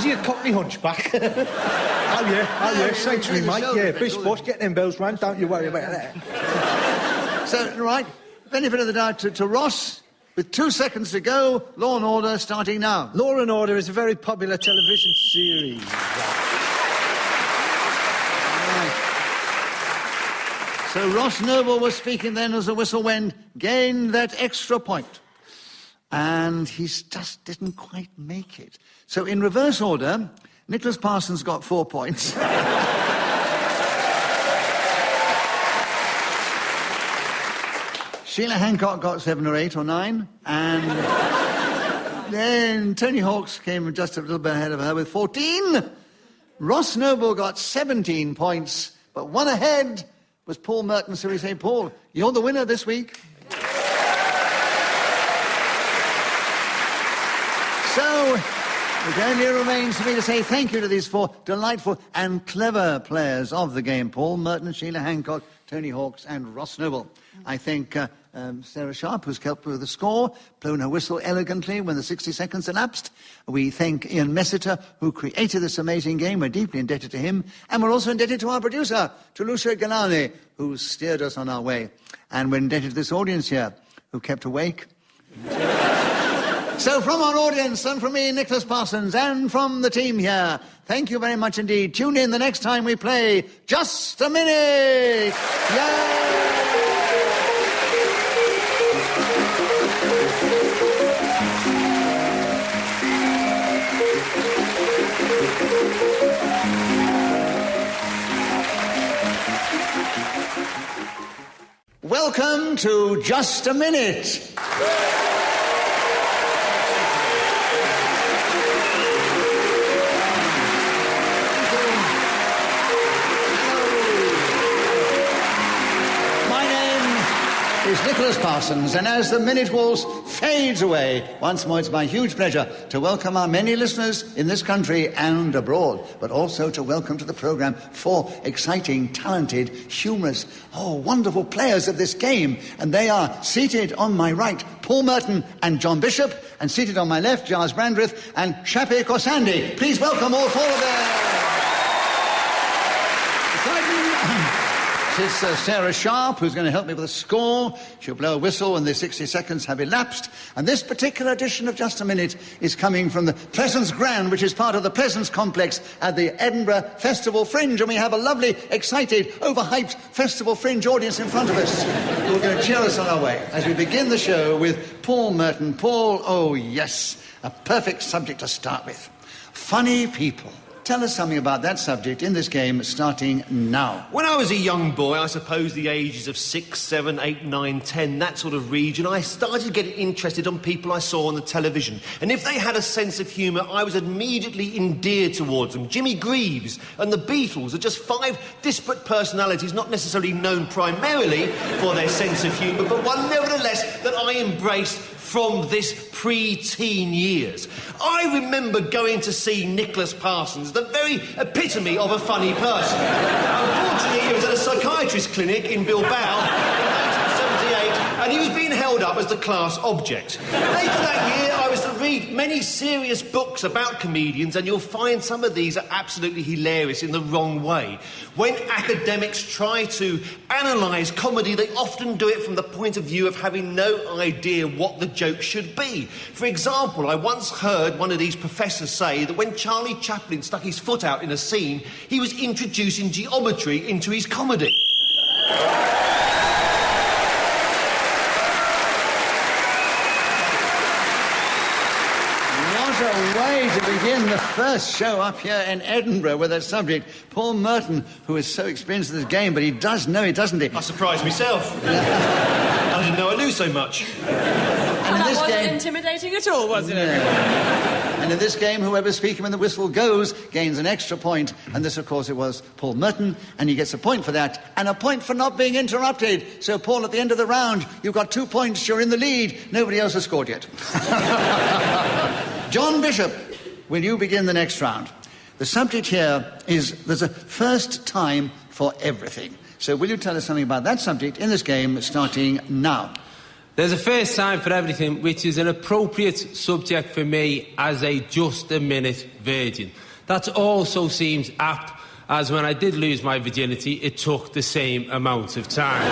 he a Cockney hunchback? oh yeah, sanctuary, mate. Yeah, bish bosh, get them bells round, don't you worry about that. So, right, benefit of the doubt to Ross. With 2 seconds to go, Law and Order starting now. Law and Order is a very popular television series. So Ross Noble was speaking then as the whistle went, gained that extra point. And he just didn't quite make it. So in reverse order, Nicholas Parsons got 4 points. Sheila Hancock got 7 or 8 or 9. And then Tony Hawkes came just a little bit ahead of her with 14. Ross Noble got 17 points, but one ahead was Paul Merton. So we say, Paul, you're the winner this week. So it only remains for me to say thank you to these 4 delightful and clever players of the game. Paul Merton, Sheila Hancock, Tony Hawkes and Ross Noble. I thank Sarah Sharp, who's helped with the score, blown her whistle elegantly when the 60 seconds elapsed. We thank Ian Messiter, who created this amazing game. We're deeply indebted to him. And we're also indebted to our producer, to Lucia Galani, who steered us on our way. And we're indebted to this audience here, who kept awake. So from our audience, and from me, Nicholas Parsons, and from the team here, thank you very much indeed. Tune in the next time we play Just a Minute! Yay! Welcome to Just a Minute. is Nicholas Parsons, and as the minute waltz fades away, once more it's my huge pleasure to welcome our many listeners in this country and abroad, but also to welcome to the programme 4 exciting, talented, humorous, wonderful players of this game. And they are seated on my right, Paul Merton and John Bishop, and seated on my left, Gyles Brandreth and Shappi Khorsandi. Please welcome all 4 of them. It's Sarah Sharp, who's going to help me with a score. She'll blow a whistle when the 60 seconds have elapsed. And this particular edition of Just a Minute is coming from the Pleasance Grand, which is part of the Pleasance Complex at the Edinburgh Festival Fringe. And we have a lovely, excited, overhyped Festival Fringe audience in front of us who are going to cheer us on our way as we begin the show with Paul Merton. Paul, oh yes, a perfect subject to start with. Funny people. Tell us something about that subject in this game, starting now. When I was a young boy, I suppose the ages of 6, 7, 8, 9, 10, that sort of region, I started getting interested on people I saw on the television. And if they had a sense of humour, I was immediately endeared towards them. Jimmy Greaves and the Beatles are just 5 disparate personalities, not necessarily known primarily for their sense of humour, but one nevertheless that I embraced from this pre-teen years. I remember going to see Nicholas Parsons, the very epitome of a funny person. Unfortunately, he was at a psychiatrist clinic in Bilbao in 1978, and he was being held up as the class object. Later that year, I was to read many serious books about comedians, and you'll find some of these are absolutely hilarious in the wrong way. When academics try to analyse comedy, they often do it from the point of view of having no idea what the joke should be. For example, I once heard one of these professors say that when Charlie Chaplin stuck his foot out in a scene, he was introducing geometry into his comedy. What a way to begin the first show up here in Edinburgh with that subject. Paul Merton, who is so experienced in this game, but he does know it, doesn't he? I surprised myself. I didn't know I knew so much. And in that this wasn't game, intimidating at all, was it? and in this game, whoever speaking when the whistle goes gains an extra point. And this, of course, it was Paul Merton, and he gets a point for that, and a point for not being interrupted. So, Paul, at the end of the round, you've got 2 points, you're in the lead. Nobody else has scored yet. John Bishop, will you begin the next round? The subject here is there's a first time for everything. So will you tell us something about that subject in this game, starting now? There's a first time for everything, which is an appropriate subject for me as a just-a-minute virgin. That also seems apt, as when I did lose my virginity, it took the same amount of time.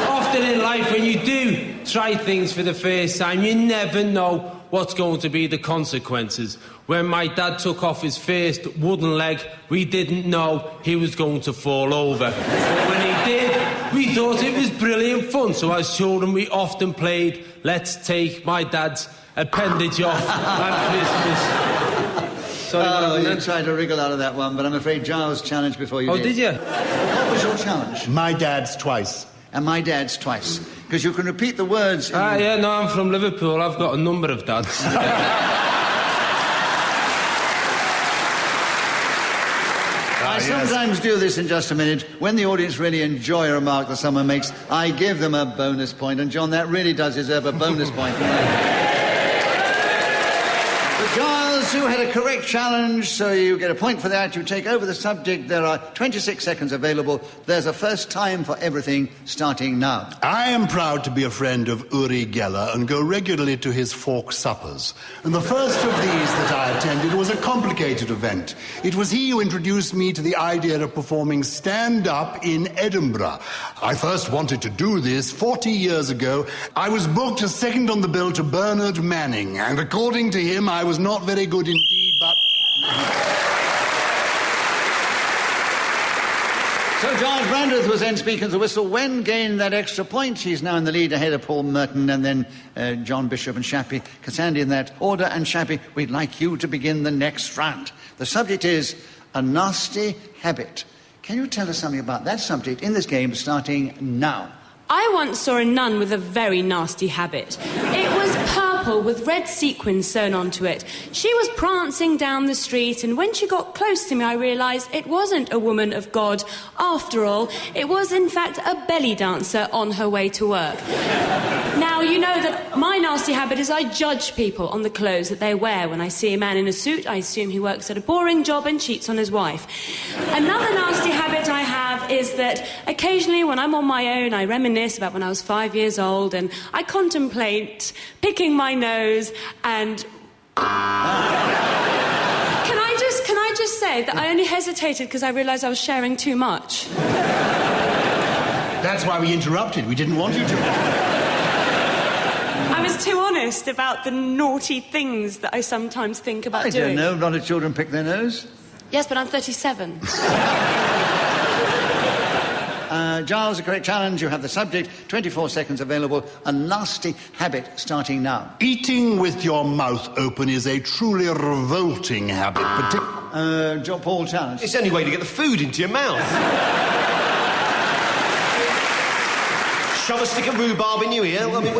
Often in life, when you do try things for the first time, you never know what's going to be the consequences. When my dad took off his first wooden leg, we didn't know he was going to fall over. But when he did, we thought it was brilliant fun. So as children, we often played Let's Take My Dad's Appendage Off at Christmas. Sorry, you tried to wriggle out of that one, but I'm afraid Giles challenged before you did. Oh, did you? What was your challenge? My dad's twice. And my dad's twice. Because you can repeat the words... Yeah, no, I'm from Liverpool. I've got a number of dads. I sometimes do this in Just a Minute. When the audience really enjoy a remark that someone makes, I give them a bonus point. And, John, that really does deserve a bonus point. But Giles, you had a correct challenge, so you get a point for that. You take over the subject. There are 26 seconds available. There's a first time for everything, starting now. I am proud to be a friend of Uri Geller and go regularly to his folk suppers. And the first of these that I attended was a complicated event. It was he who introduced me to the idea of performing stand-up in Edinburgh. I first wanted to do this 40 years ago. I was booked as second on the bill to Bernard Manning, and according to him, I was not very good indeed, but... So Giles Brandreth was then speaking to the whistle. When gained that extra point, he's now in the lead ahead of Paul Merton and then John Bishop and Shappi Khorsandi in that order. And Shappi, we'd like you to begin the next round. The subject is a nasty habit. Can you tell us something about that subject in this game, starting now? I once saw a nun with a very nasty habit. It was purple apple with red sequins sewn onto it. She was prancing down the street, and when she got close to me, I realised it wasn't a woman of God. After all, it was, in fact, a belly dancer on her way to work. Now, you know that my nasty habit is I judge people on the clothes that they wear. When I see a man in a suit, I assume he works at a boring job and cheats on his wife. Another nasty habit I have is that occasionally when I'm on my own, I reminisce about when I was 5 years old and I contemplate picking my nose and... Can I just say that I only hesitated because I realised I was sharing too much? That's why we interrupted. We didn't want you to. I was too honest about the naughty things that I sometimes think about I doing. don't know. A lot of children pick their nose. Yes, but I'm 37. Gyles, a correct challenge. You have the subject. 24 seconds available. A nasty habit starting now. Eating with your mouth open is a truly revolting habit. John Paul, challenge. It's the only way to get the food into your mouth. Shove a stick of rhubarb in your ear. I mean,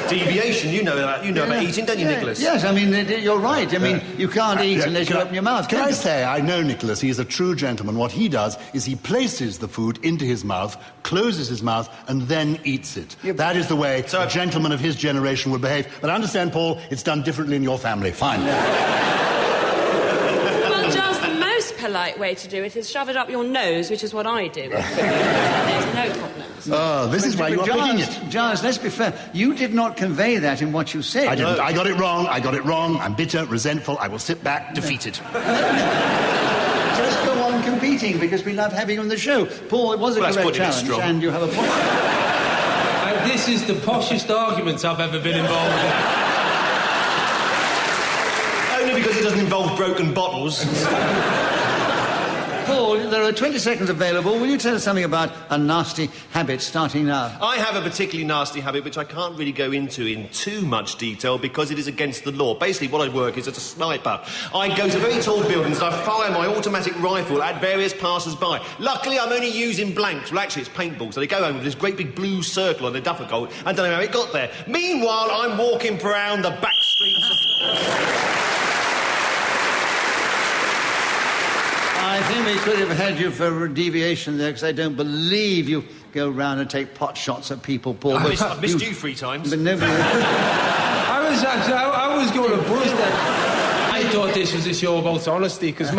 deviation, you know about eating, don't you, Nicholas? Yes, I mean, you're right. I mean, you can't eat unless you open your mouth. Can I say, I know Nicholas, he's a true gentleman. What he does is he places the food into his mouth, closes his mouth, and then eats it. That is the way a gentleman of his generation would behave. But I understand, Paul, it's done differently in your family. Fine. Well, Giles, the most polite way to do it is shove it up your nose, which is what I do. There's no problem. Oh, this is why you are picking it. Giles, let's be fair. You did not convey that in what you said. I didn't. I got it wrong. I'm bitter, resentful. I will sit back, defeated. Just go on competing, because we love having you on the show. Paul, it was a correct challenge, and you have a point. This is the poshest argument I've ever been involved in. Only because it doesn't involve broken bottles. Paul, there are 20 seconds available. Will you tell us something about a nasty habit starting now? I have a particularly nasty habit which I can't really go into in too much detail because it is against the law. Basically, what I work is as a sniper. I go to very tall buildings and I fire my automatic rifle at various passers-by. Luckily, I'm only using blanks. Well, actually, it's paintball, so they go home with this great big blue circle on their duffel coat. I don't know how it got there. Meanwhile, I'm walking around the back streets of... I think we could have had you for a deviation there, because I don't believe you go round and take pot shots at people, Paul. I've missed you 3 times. But nobody... I was going to buzz then. I thought this was a show about honesty, because I've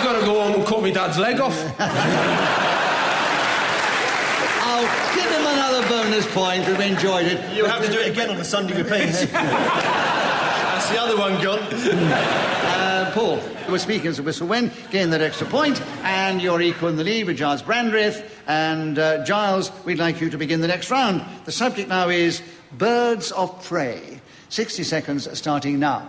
got to go home and cut my dad's leg off. I'll give him another bonus point. We've enjoyed it. You'll have to do it again on the Sunday repeat. That's the other one gone. Paul, we're speaking as a whistle when, gain that extra point, and you're equal in the lead with Gyles Brandreth. And Gyles, we'd like you to begin the next round. The subject now is birds of prey. 60 seconds starting now.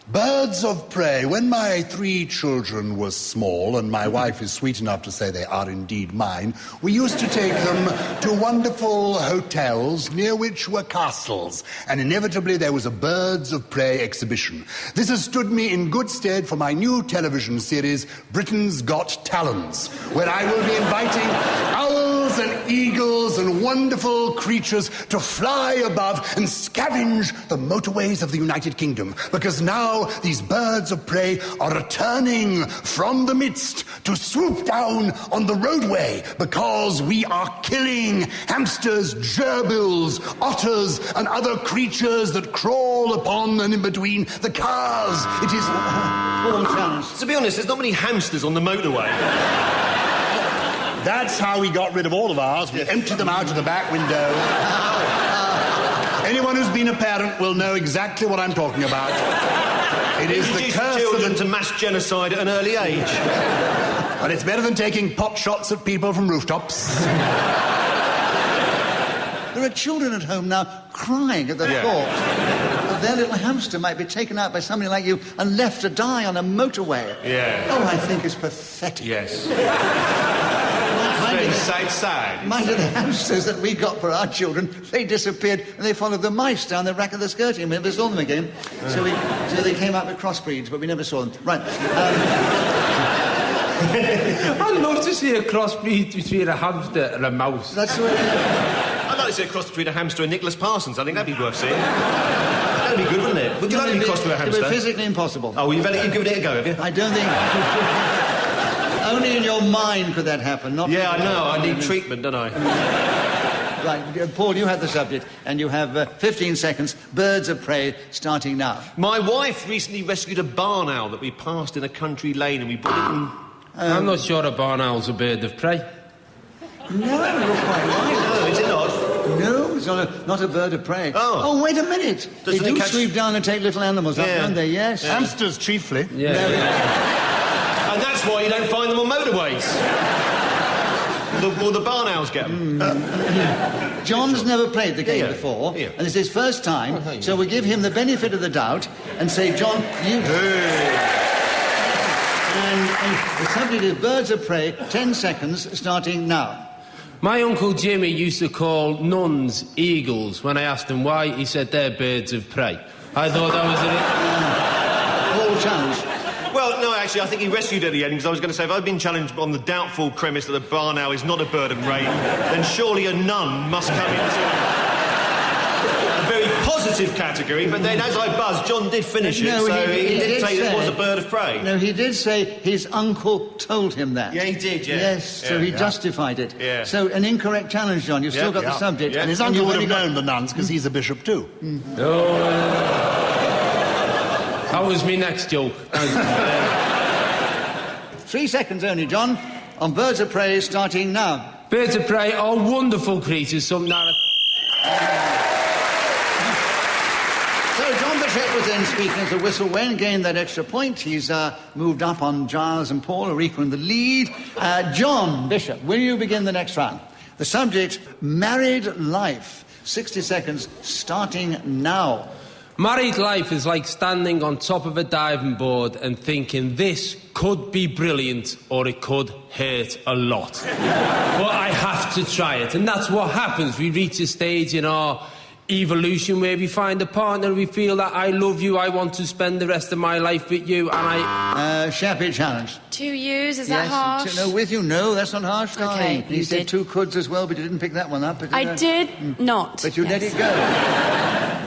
Birds of prey. When my 3 children were small, and my wife is sweet enough to say they are indeed mine, we used to take them to wonderful hotels near which were castles, and inevitably there was a birds of prey exhibition. This has stood me in good stead for my new television series, Britain's Got Talons, where I will be inviting owls and eagles and wonderful creatures to fly above and scavenge the motorways of the United Kingdom, because now these birds of prey are returning from the midst to swoop down on the roadway, because we are killing hamsters, gerbils, otters, and other creatures that crawl upon and in between the cars. It is... Paul challenge. To be honest, there's not many hamsters on the motorway. That's how we got rid of all of ours. We emptied them out of the back window. Anyone who's been a parent will know exactly what I'm talking about. It is the curse children to mass genocide at an early age. But it's better than taking pot shots at people from rooftops. There are children at home now crying at the thought that their little hamster might be taken out by somebody like you and left to die on a motorway. Yeah. Oh, I think it's pathetic. Yes. Side. Mind you, the hamsters that we got for our children, they disappeared and they followed the mice down the rack of the skirting. We never saw them again. So they came out with crossbreeds, but we never saw them. Right. I'd love to see a crossbreed between a hamster and a mouse. That's the way... I'd like to see a cross between a hamster and Nicholas Parsons. I think that'd be worth seeing. That'd be good, wouldn't it? Would you like to be crossed with a hamster? It would be physically impossible. Oh, you've given it a go, have you? I don't think... Only in your mind could that happen, not... Yeah, I know. I need treatment, don't I? Right, Paul, you have the subject, and you have 15 seconds. Birds of prey, starting now. My wife recently rescued a barn owl that we passed in a country lane, and we put it in... I'm not sure a barn owl's a bird of prey. No, you're quite right. No, is it not? No, it's not a bird of prey. Oh, wait a minute. They do sweep down and take little animals up, don't they? Yes. Yeah. Hamsters, chiefly. Yeah. And that's why you don't find them on motorways. Well, the barn owls get them. John's never played the game before, and it's his first time, so we give him the benefit of the doubt and say, John, you... And the subject is birds of prey, 10 seconds, starting now. My Uncle Jimmy used to call nuns eagles. When I asked him why, he said they're birds of prey. I thought that was Paul challenge. Well, no, actually, I think he rescued at the end, because I was going to say, if I'd been challenged on the doubtful premise that a barn owl is not a bird of prey, then surely a nun must come into a very positive category, but then as I buzzed, John did finish it, so he did say it was a bird of prey. No, he did say his uncle told him that. Yeah, he did, yeah. Yes, so he justified it. Yeah. So an incorrect challenge, John. You've still got the subject. And his uncle would have known the nuns, because he's a bishop too. That was me next joke. 3 seconds only, John, on birds of prey, starting now. Birds of prey are wonderful creatures, something that... So John Bichette was then speaking as a whistle when gained that extra point. He's moved up on Gyles and Paul, are equal in the lead. John Bishop, will you begin the next round? The subject, married life. 60 seconds, starting now. Married life is like standing on top of a diving board and thinking this could be brilliant or it could hurt a lot. But I have to try it, and that's what happens. We reach a stage in our evolution where we find a partner, we feel that I love you, I want to spend the rest of my life with you, and I... Shappi challenge. 2 years, is that harsh? No, with you, no, that's not harsh, darling. Okay, He said 2 coulds as well, but you didn't pick that one up. But, I did not. But you let it go.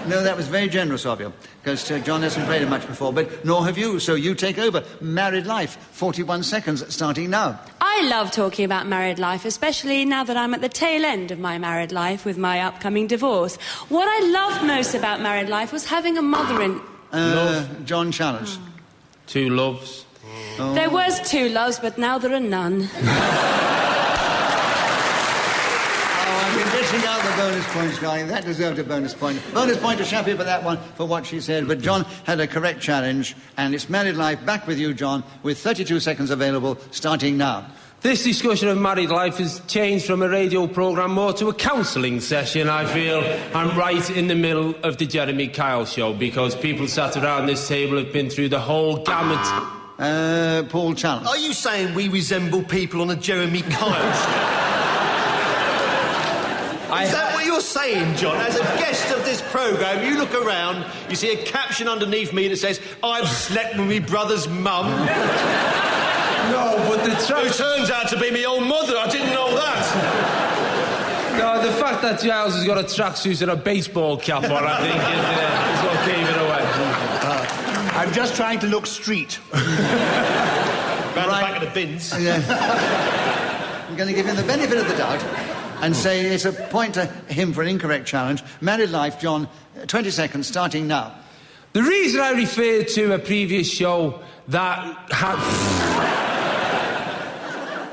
No, that was very generous of you, because John hasn't played it much before, but nor have you, so you take over. Married life, 41 seconds, starting now. I love talking about married life, especially now that I'm at the tail end of my married life with my upcoming divorce. What I loved most about married life was having a mother in... John challenge. 2 loves. Oh. There was 2 loves, but now there are none. I've been dishing out the bonus points, darling. That deserved a bonus point. Bonus point to Shappi for that one, for what she said. But John had a correct challenge, and it's married life. Back with you, John, with 32 seconds available, starting now. This discussion of married life has changed from a radio programme more to a counselling session. I feel I'm right in the middle of the Jeremy Kyle show, because people sat around this table have been through the whole gamut. Paul challenge. Are you saying we resemble people on a Jeremy Kyle show? Is that what you're saying, John? As a guest of this programme, you look around, you see a caption underneath me that says, I've slept with me brother's mum. No, but the Who turns out to be my old mother. I didn't know that. No, the fact that Gyles has got a tracksuit and a baseball cap on, I think, is what gave it away. I'm just trying to look street. Round the back of the bins. I'm going to give him the benefit of the doubt and say it's a point to him for an incorrect challenge. Married life, John, 20 seconds, starting now. The reason I referred to a previous show that had...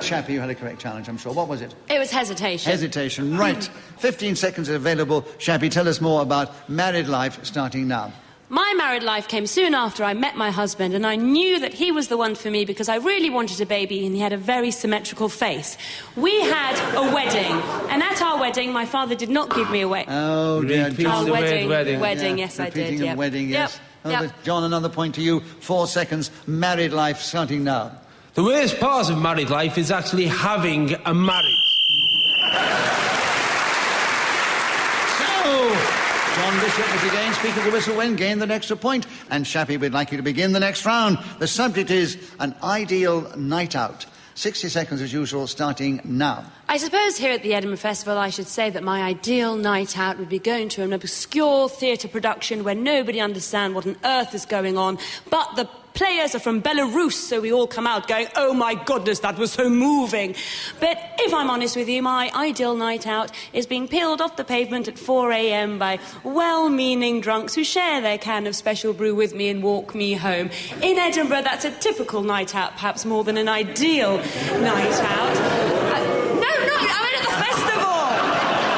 Shappi, you had a correct challenge, I'm sure. What was it? It was hesitation. Hesitation, right. 15 seconds available. Shappi, tell us more about married life, starting now. My married life came soon after I met my husband, and I knew that he was the one for me because I really wanted a baby, and he had a very symmetrical face. We had a wedding, and at our wedding, my father did not give me a wedding. Oh, dear. Our wedding, yes, I did. Repeating Yep. of wedding, yes. Yep. But John, another point to you. 4 seconds. Married life, starting now. The worst part of married life is actually having a marriage. John Bishop was again speaking the whistle when gained the extra point. And Shappi, we'd like you to begin the next round. The subject is an ideal night out. 60 seconds as usual, starting now. I suppose here at the Edinburgh Festival I should say that my ideal night out would be going to an obscure theatre production where nobody understands what on earth is going on, but the players are from Belarus, so we all come out going, oh my goodness, that was so moving. But if I'm honest with you, my ideal night out is being peeled off the pavement at 4 a.m. by well-meaning drunks who share their can of special brew with me and walk me home. In Edinburgh, that's a typical night out, perhaps more than an ideal night out. No, I'm at the festival!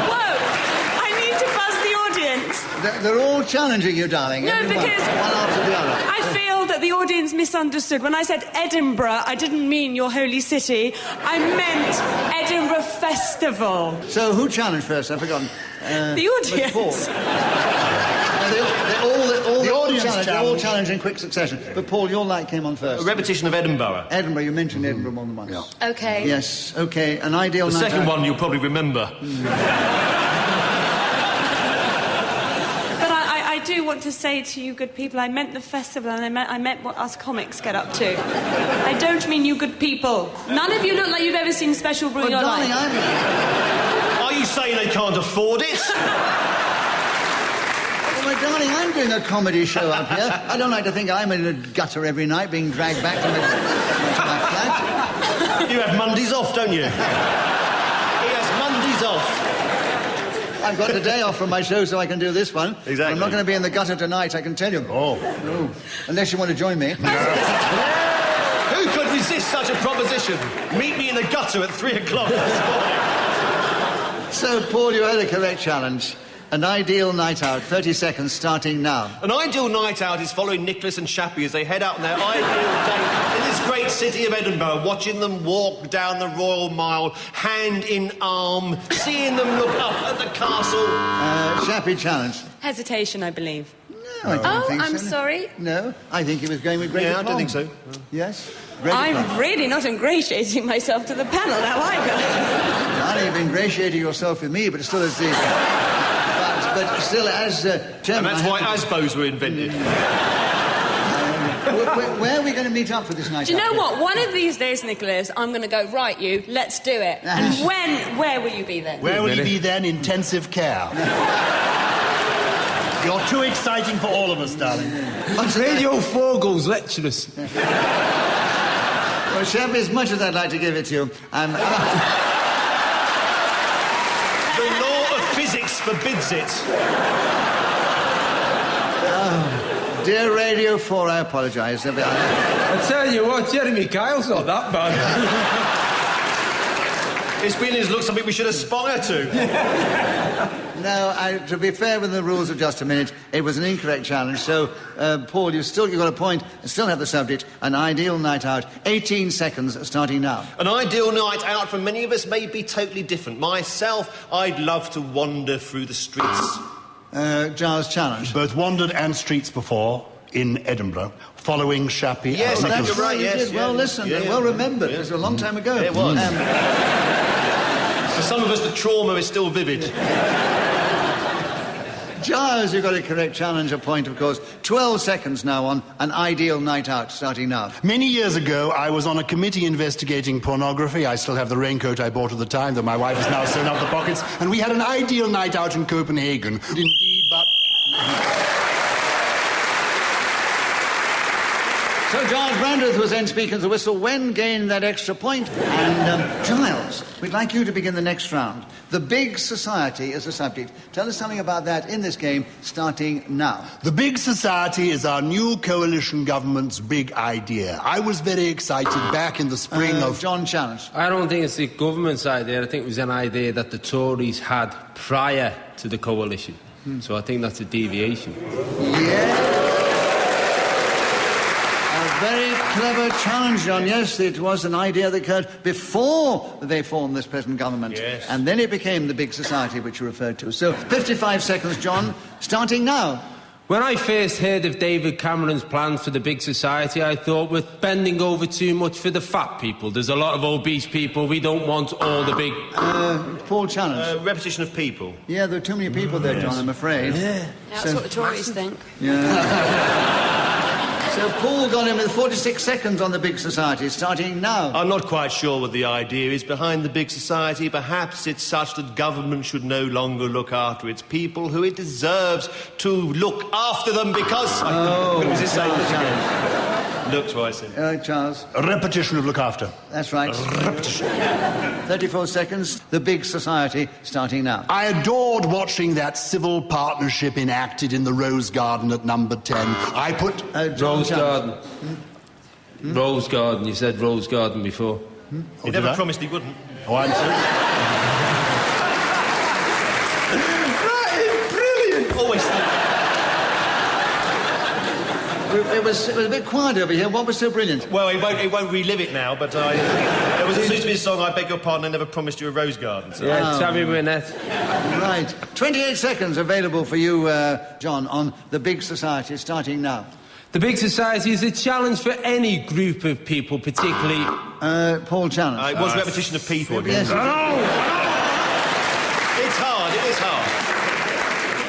Whoa! I need to buzz the audience. They're all challenging you, darling. No, Everyone, because one after the other. I feel that the audience misunderstood. When I said Edinburgh, I didn't mean your holy city. I meant Edinburgh Festival. So who challenged first? I've forgotten. The audience. They're all challenged in quick succession. But Paul, your light came on first. A repetition of Edinburgh. Edinburgh, you mentioned Edinburgh more than once. Yeah. Okay. Yes, okay. An ideal The night second out. one you'll probably remember. But I do want to say to you good people, I meant the festival and I meant what us comics get up to. I don't mean you good people. None of you look like you've ever seen Special Brew in your darling, life. Are you saying they can't afford it? Well, my darling, I'm doing a comedy show up here. I don't like to think I'm in a gutter every night being dragged back to my flat. You have Mondays off, don't you? He has Mondays off. I've got the day off from my show so I can do this one. Exactly. I'm not going to be in the gutter tonight, I can tell you. Oh. No. Unless you want to join me. Who could resist such a proposition? Meet me in the gutter at 3 o'clock this morning. So, Paul, you had a correct challenge. An ideal night out, 30 seconds starting now. An ideal night out is following Nicholas and Shappi as they head out on their ideal day in this great city of Edinburgh, watching them walk down the Royal Mile, hand in arm, seeing them look up at the castle. Shappi challenge. Hesitation, I believe. No, I don't think I'm so. sorry. No, I think he was going with great Yeah, I aplomb. don't think so. Yes? Great I'm aplomb. really not ingratiating myself to the panel now either. Darling, you've ingratiated yourself with me, but still as the... But still, as chairman... And that's why Asbos were invented. Where are we going to meet up for this night? Do you know what? One of these days, Nicholas, I'm going to go, right, you, let's do it. And where will you be then? Where will you be then? Intensive care. You're too exciting for all of us, darling. Radio Fogels, lecturers. Well, Shappi, as much as I'd like to give it to you, The law of physics forbids it. Dear Radio 4, I apologise. I tell you what, Jeremy Kyle's not that bad. His opinions look something we should aspire to. No, to be fair with the rules of just a minute, it was an incorrect challenge. So, Paul, you've got a point and still have the subject. An ideal night out. 18 seconds starting now. An ideal night out for many of us may be totally different. Myself, I'd love to wander through the streets. Gyles challenge. Both wandered and streets before in Edinburgh, following Shappi. Yes, and that's Nicholas. right, You yes. did well listened and well remembered. It was a long time ago. It was. For some of us, the trauma is still vivid. Gyles, you got a correct challenge, a point, of course. 12 seconds now on an ideal night out, starting now. Many years ago, I was on a committee investigating pornography. I still have the raincoat I bought at the time, though my wife has now sewn up the pockets. And we had an ideal night out in Copenhagen. Indeed, but... So Giles Brandreth was then speaking to the whistle when gained that extra point. And Gyles, we'd like you to begin the next round. The big society is the subject. Tell us something about that in this game, starting now. The big society is our new coalition government's big idea. I was very excited back in the spring of... John challenge. I don't think it's the government's idea. I think it was an idea that the Tories had prior to the coalition. So I think that's a deviation. Yeah. Very clever challenge, John. Yes, it was an idea that occurred before they formed this present government. Yes. And then it became the big society which you referred to. So, 55 seconds, John, starting now. When I first heard of David Cameron's plans for the big society, I thought we're bending over too much for the fat people. There's a lot of obese people. We don't want all the big... Paul challenge. Repetition of people. Yeah, there are too many people there, John, I'm afraid. That's what the Tories think. Yeah. So, So Paul got him with 46 seconds on the big society, starting now. I'm not quite sure what the idea is behind the big society. Perhaps it's such that government should no longer look after its people who it deserves to look after them because... Oh, was this Charles. Look twice in. Charles. A repetition of look after. That's right. Repetition. 34 seconds, the big society, starting now. I adored watching that civil partnership enacted in the Rose Garden at number 10. I put... Rose Garden. Rose Garden. You said Rose Garden before. He never promised he wouldn't. Oh, I'm sorry. Right, brilliant. Always. It was a bit quiet over here. What was so brilliant? Well, he won't relive it now, but there was a be a song, I beg your pardon, I never promised you a rose garden. So. Yeah, Sammy Wynette. Right. 28 seconds available for you, John, on the big society, starting now. The big society is a challenge for any group of people, particularly... Paul challenge. It was a repetition of people. Yes. It's hard, it is hard.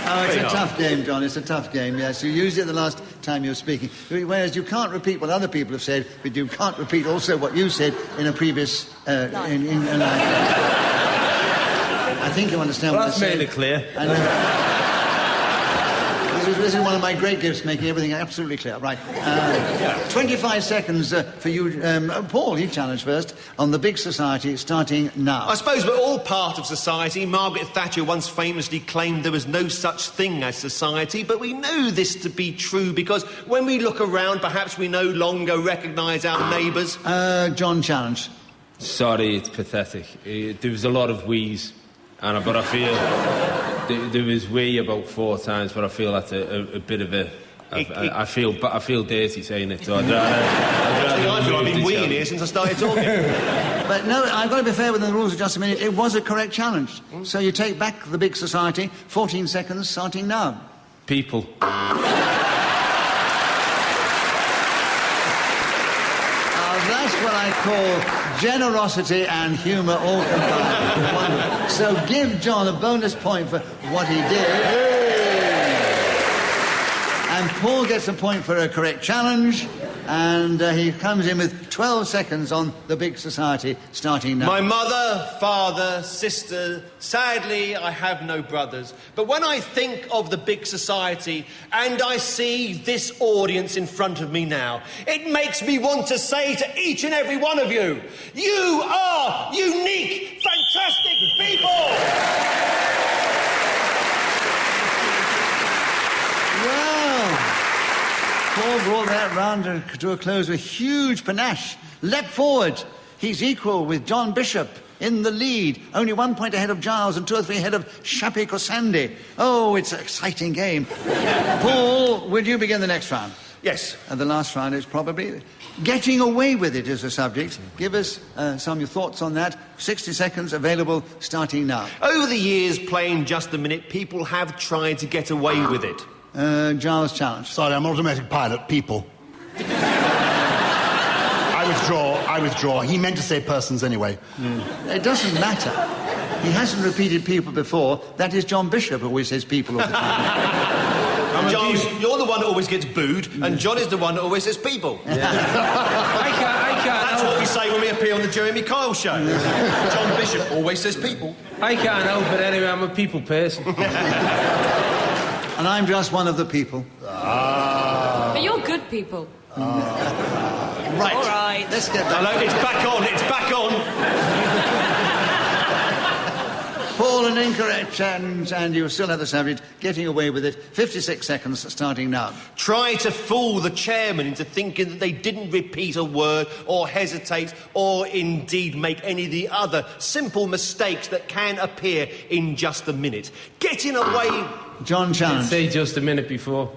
Oh, it's a tough game, John. It's a tough game, yes. You used it the last time you were speaking. Whereas you can't repeat what other people have said, but you can't repeat also what you said in a previous... I think you understand what I said. That's made it clear. This is one of my great gifts, making everything absolutely clear. Right. 25 seconds for you. Paul, you challenge first on the big society, starting now. I suppose we're all part of society. Margaret Thatcher once famously claimed there was no such thing as society, but we know this to be true because when we look around, perhaps we no longer recognise our neighbours. John challenge. Sorry, it's pathetic. There was a lot of wheeze, but I feel... There was we about 4 times, but I feel that's a bit of a... I feel dirty saying it, so I feel I've been weeing here since I started talking. But no, I've got to be fair within the rules of just a minute. It was a correct challenge. So you take back the big society, 14 seconds, starting now. People. That's what I call generosity and humour all combined. Wonderful. So give John a bonus point for what he did. And Paul gets a point for a correct challenge. And he comes in with 12 seconds on the big society, starting now. My mother, father, sister, sadly, I have no brothers. But when I think of the big society and I see this audience in front of me now, it makes me want to say to each and every one of you, you are unique, fantastic people! Wow! Paul brought that round to a close with huge panache. Leapt forward. He's equal with John Bishop in the lead. Only 1 point ahead of Gyles and 2 or 3 ahead of Shappi Khorsandi. Oh, it's an exciting game. Paul, will you begin the next round? Yes. And the last round is probably getting away with it as a subject. Give us some of your thoughts on that. 60 seconds available starting now. Over the years, playing Just a Minute, people have tried to get away with it. Gyles challenge. Sorry, I'm automatic pilot. People. I withdraw. He meant to say persons anyway. It doesn't matter. He hasn't repeated people before. That is John Bishop who always says people all the time. Giles, you're the one that always gets booed, and John is the one that always says people. I can't. That's what we say when we appear on the Jeremy Kyle show. John Bishop always says people. I can't help it anyway, I'm a people person. And I'm just one of the people. But you're good people. Right. All right. Let's get back. Hello, it's back on. It's back on. Paul, an incorrect and you still have the subject. Getting away with it. 56 seconds starting now. Try to fool the chairman into thinking that they didn't repeat a word or hesitate or indeed make any of the other simple mistakes that can appear in just a minute. Getting away... John challenge. Say just a minute before.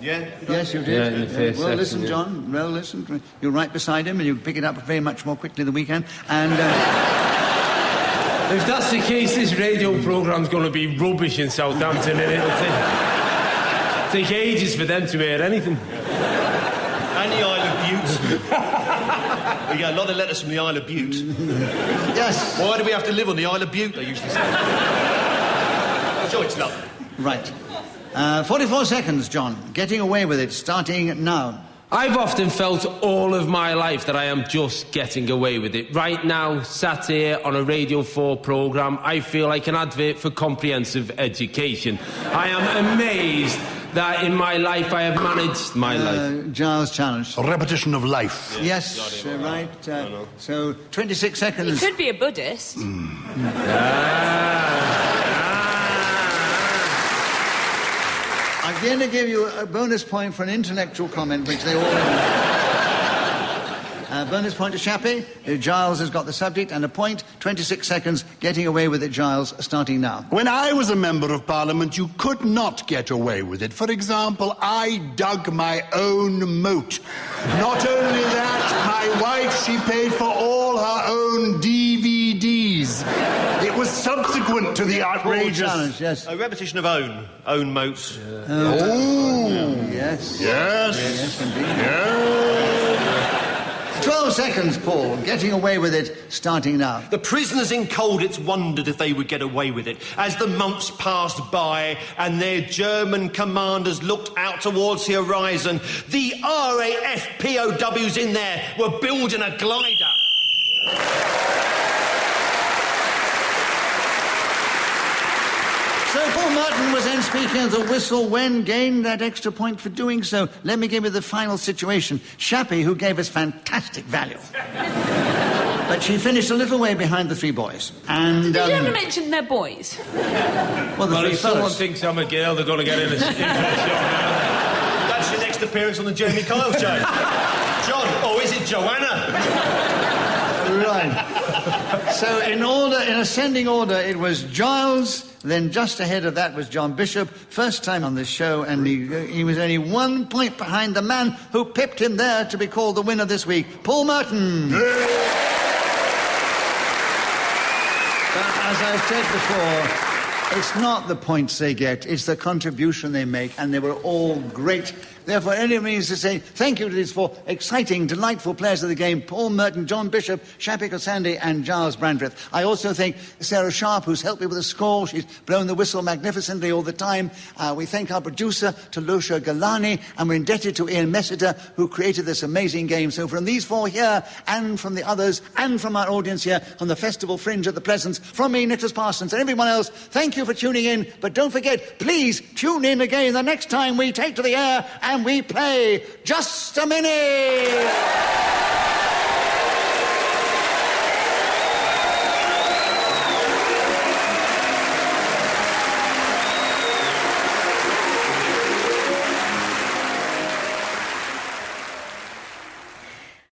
Yeah? Yes, you did. Yeah, in the first well, section, listen, yeah. John. Well, listen. You're right beside him and you pick it up very much more quickly than we can. And... If that's the case, this radio programme's going to be rubbish in Southampton, and it'll take ages for them to hear anything. And the Isle of Bute. We get a lot of letters from the Isle of Bute. Yes. Why do we have to live on the Isle of Bute, they usually say. I'm sure it's lovely. Right. 44 seconds, John. Getting away with it, starting now. I've often felt all of my life that I am just getting away with it. Right now, sat here on a Radio 4 programme, I feel like an advert for comprehensive education. I am amazed that in my life I have managed my life. Giles challenge. A repetition of life. Yes, right. So 26 seconds. He could be a Buddhist. I'm going to give you a bonus point for an intellectual comment, which they all bonus point to Shappi. Gyles has got the subject, and a point. 26 seconds. Getting away with it, Gyles, starting now. When I was a member of Parliament, you could not get away with it. For example, I dug my own moat. Not only that, my wife, she paid for all her own DVDs. It was subsequent to the outrageous... Challenge, yes. A repetition of own moats. Yes. Yes. Yes, indeed. Yes. 12 seconds, Paul. Getting away with it, starting now. The prisoners in Colditz wondered if they would get away with it as the months passed by and their German commanders looked out towards the horizon. The RAF POWs in there were building a glider. So Paul Merton was then speaking of the whistle when gained that extra point for doing so. Let me give you the final situation. Shappi, who gave us fantastic value. But she finished a little way behind the three boys. And You haven't mentioned they're boys. Well, if someone fellas. thinks I'm a girl, they're going to get in a shot. That's your next appearance on the Jeremy Kyle show. John, or is it Joanna? Right. So in ascending order, it was Gyles, then just ahead of that was John Bishop, first time on this show, and he was only 1 point behind the man who pipped him there to be called the winner this week, Paul Merton. But as I've said before, it's not the points they get, it's the contribution they make, and they were all great. Therefore, anyone needs to say thank you to these four exciting, delightful players of the game, Paul Merton, John Bishop, Shappi Khorsandi and Gyles Brandreth. I also thank Sarah Sharp, who's helped me with the score. She's blown the whistle magnificently all the time. We thank our producer, Talusha Galani, and we're indebted to Ian Messiter, who created this amazing game. So from these four here, and from the others, and from our audience here on the Festival Fringe at the Pleasance, from me, Nicholas Parsons, and everyone else, thank you for tuning in. But don't forget, please tune in again the next time we take to the air and we play Just a Minute!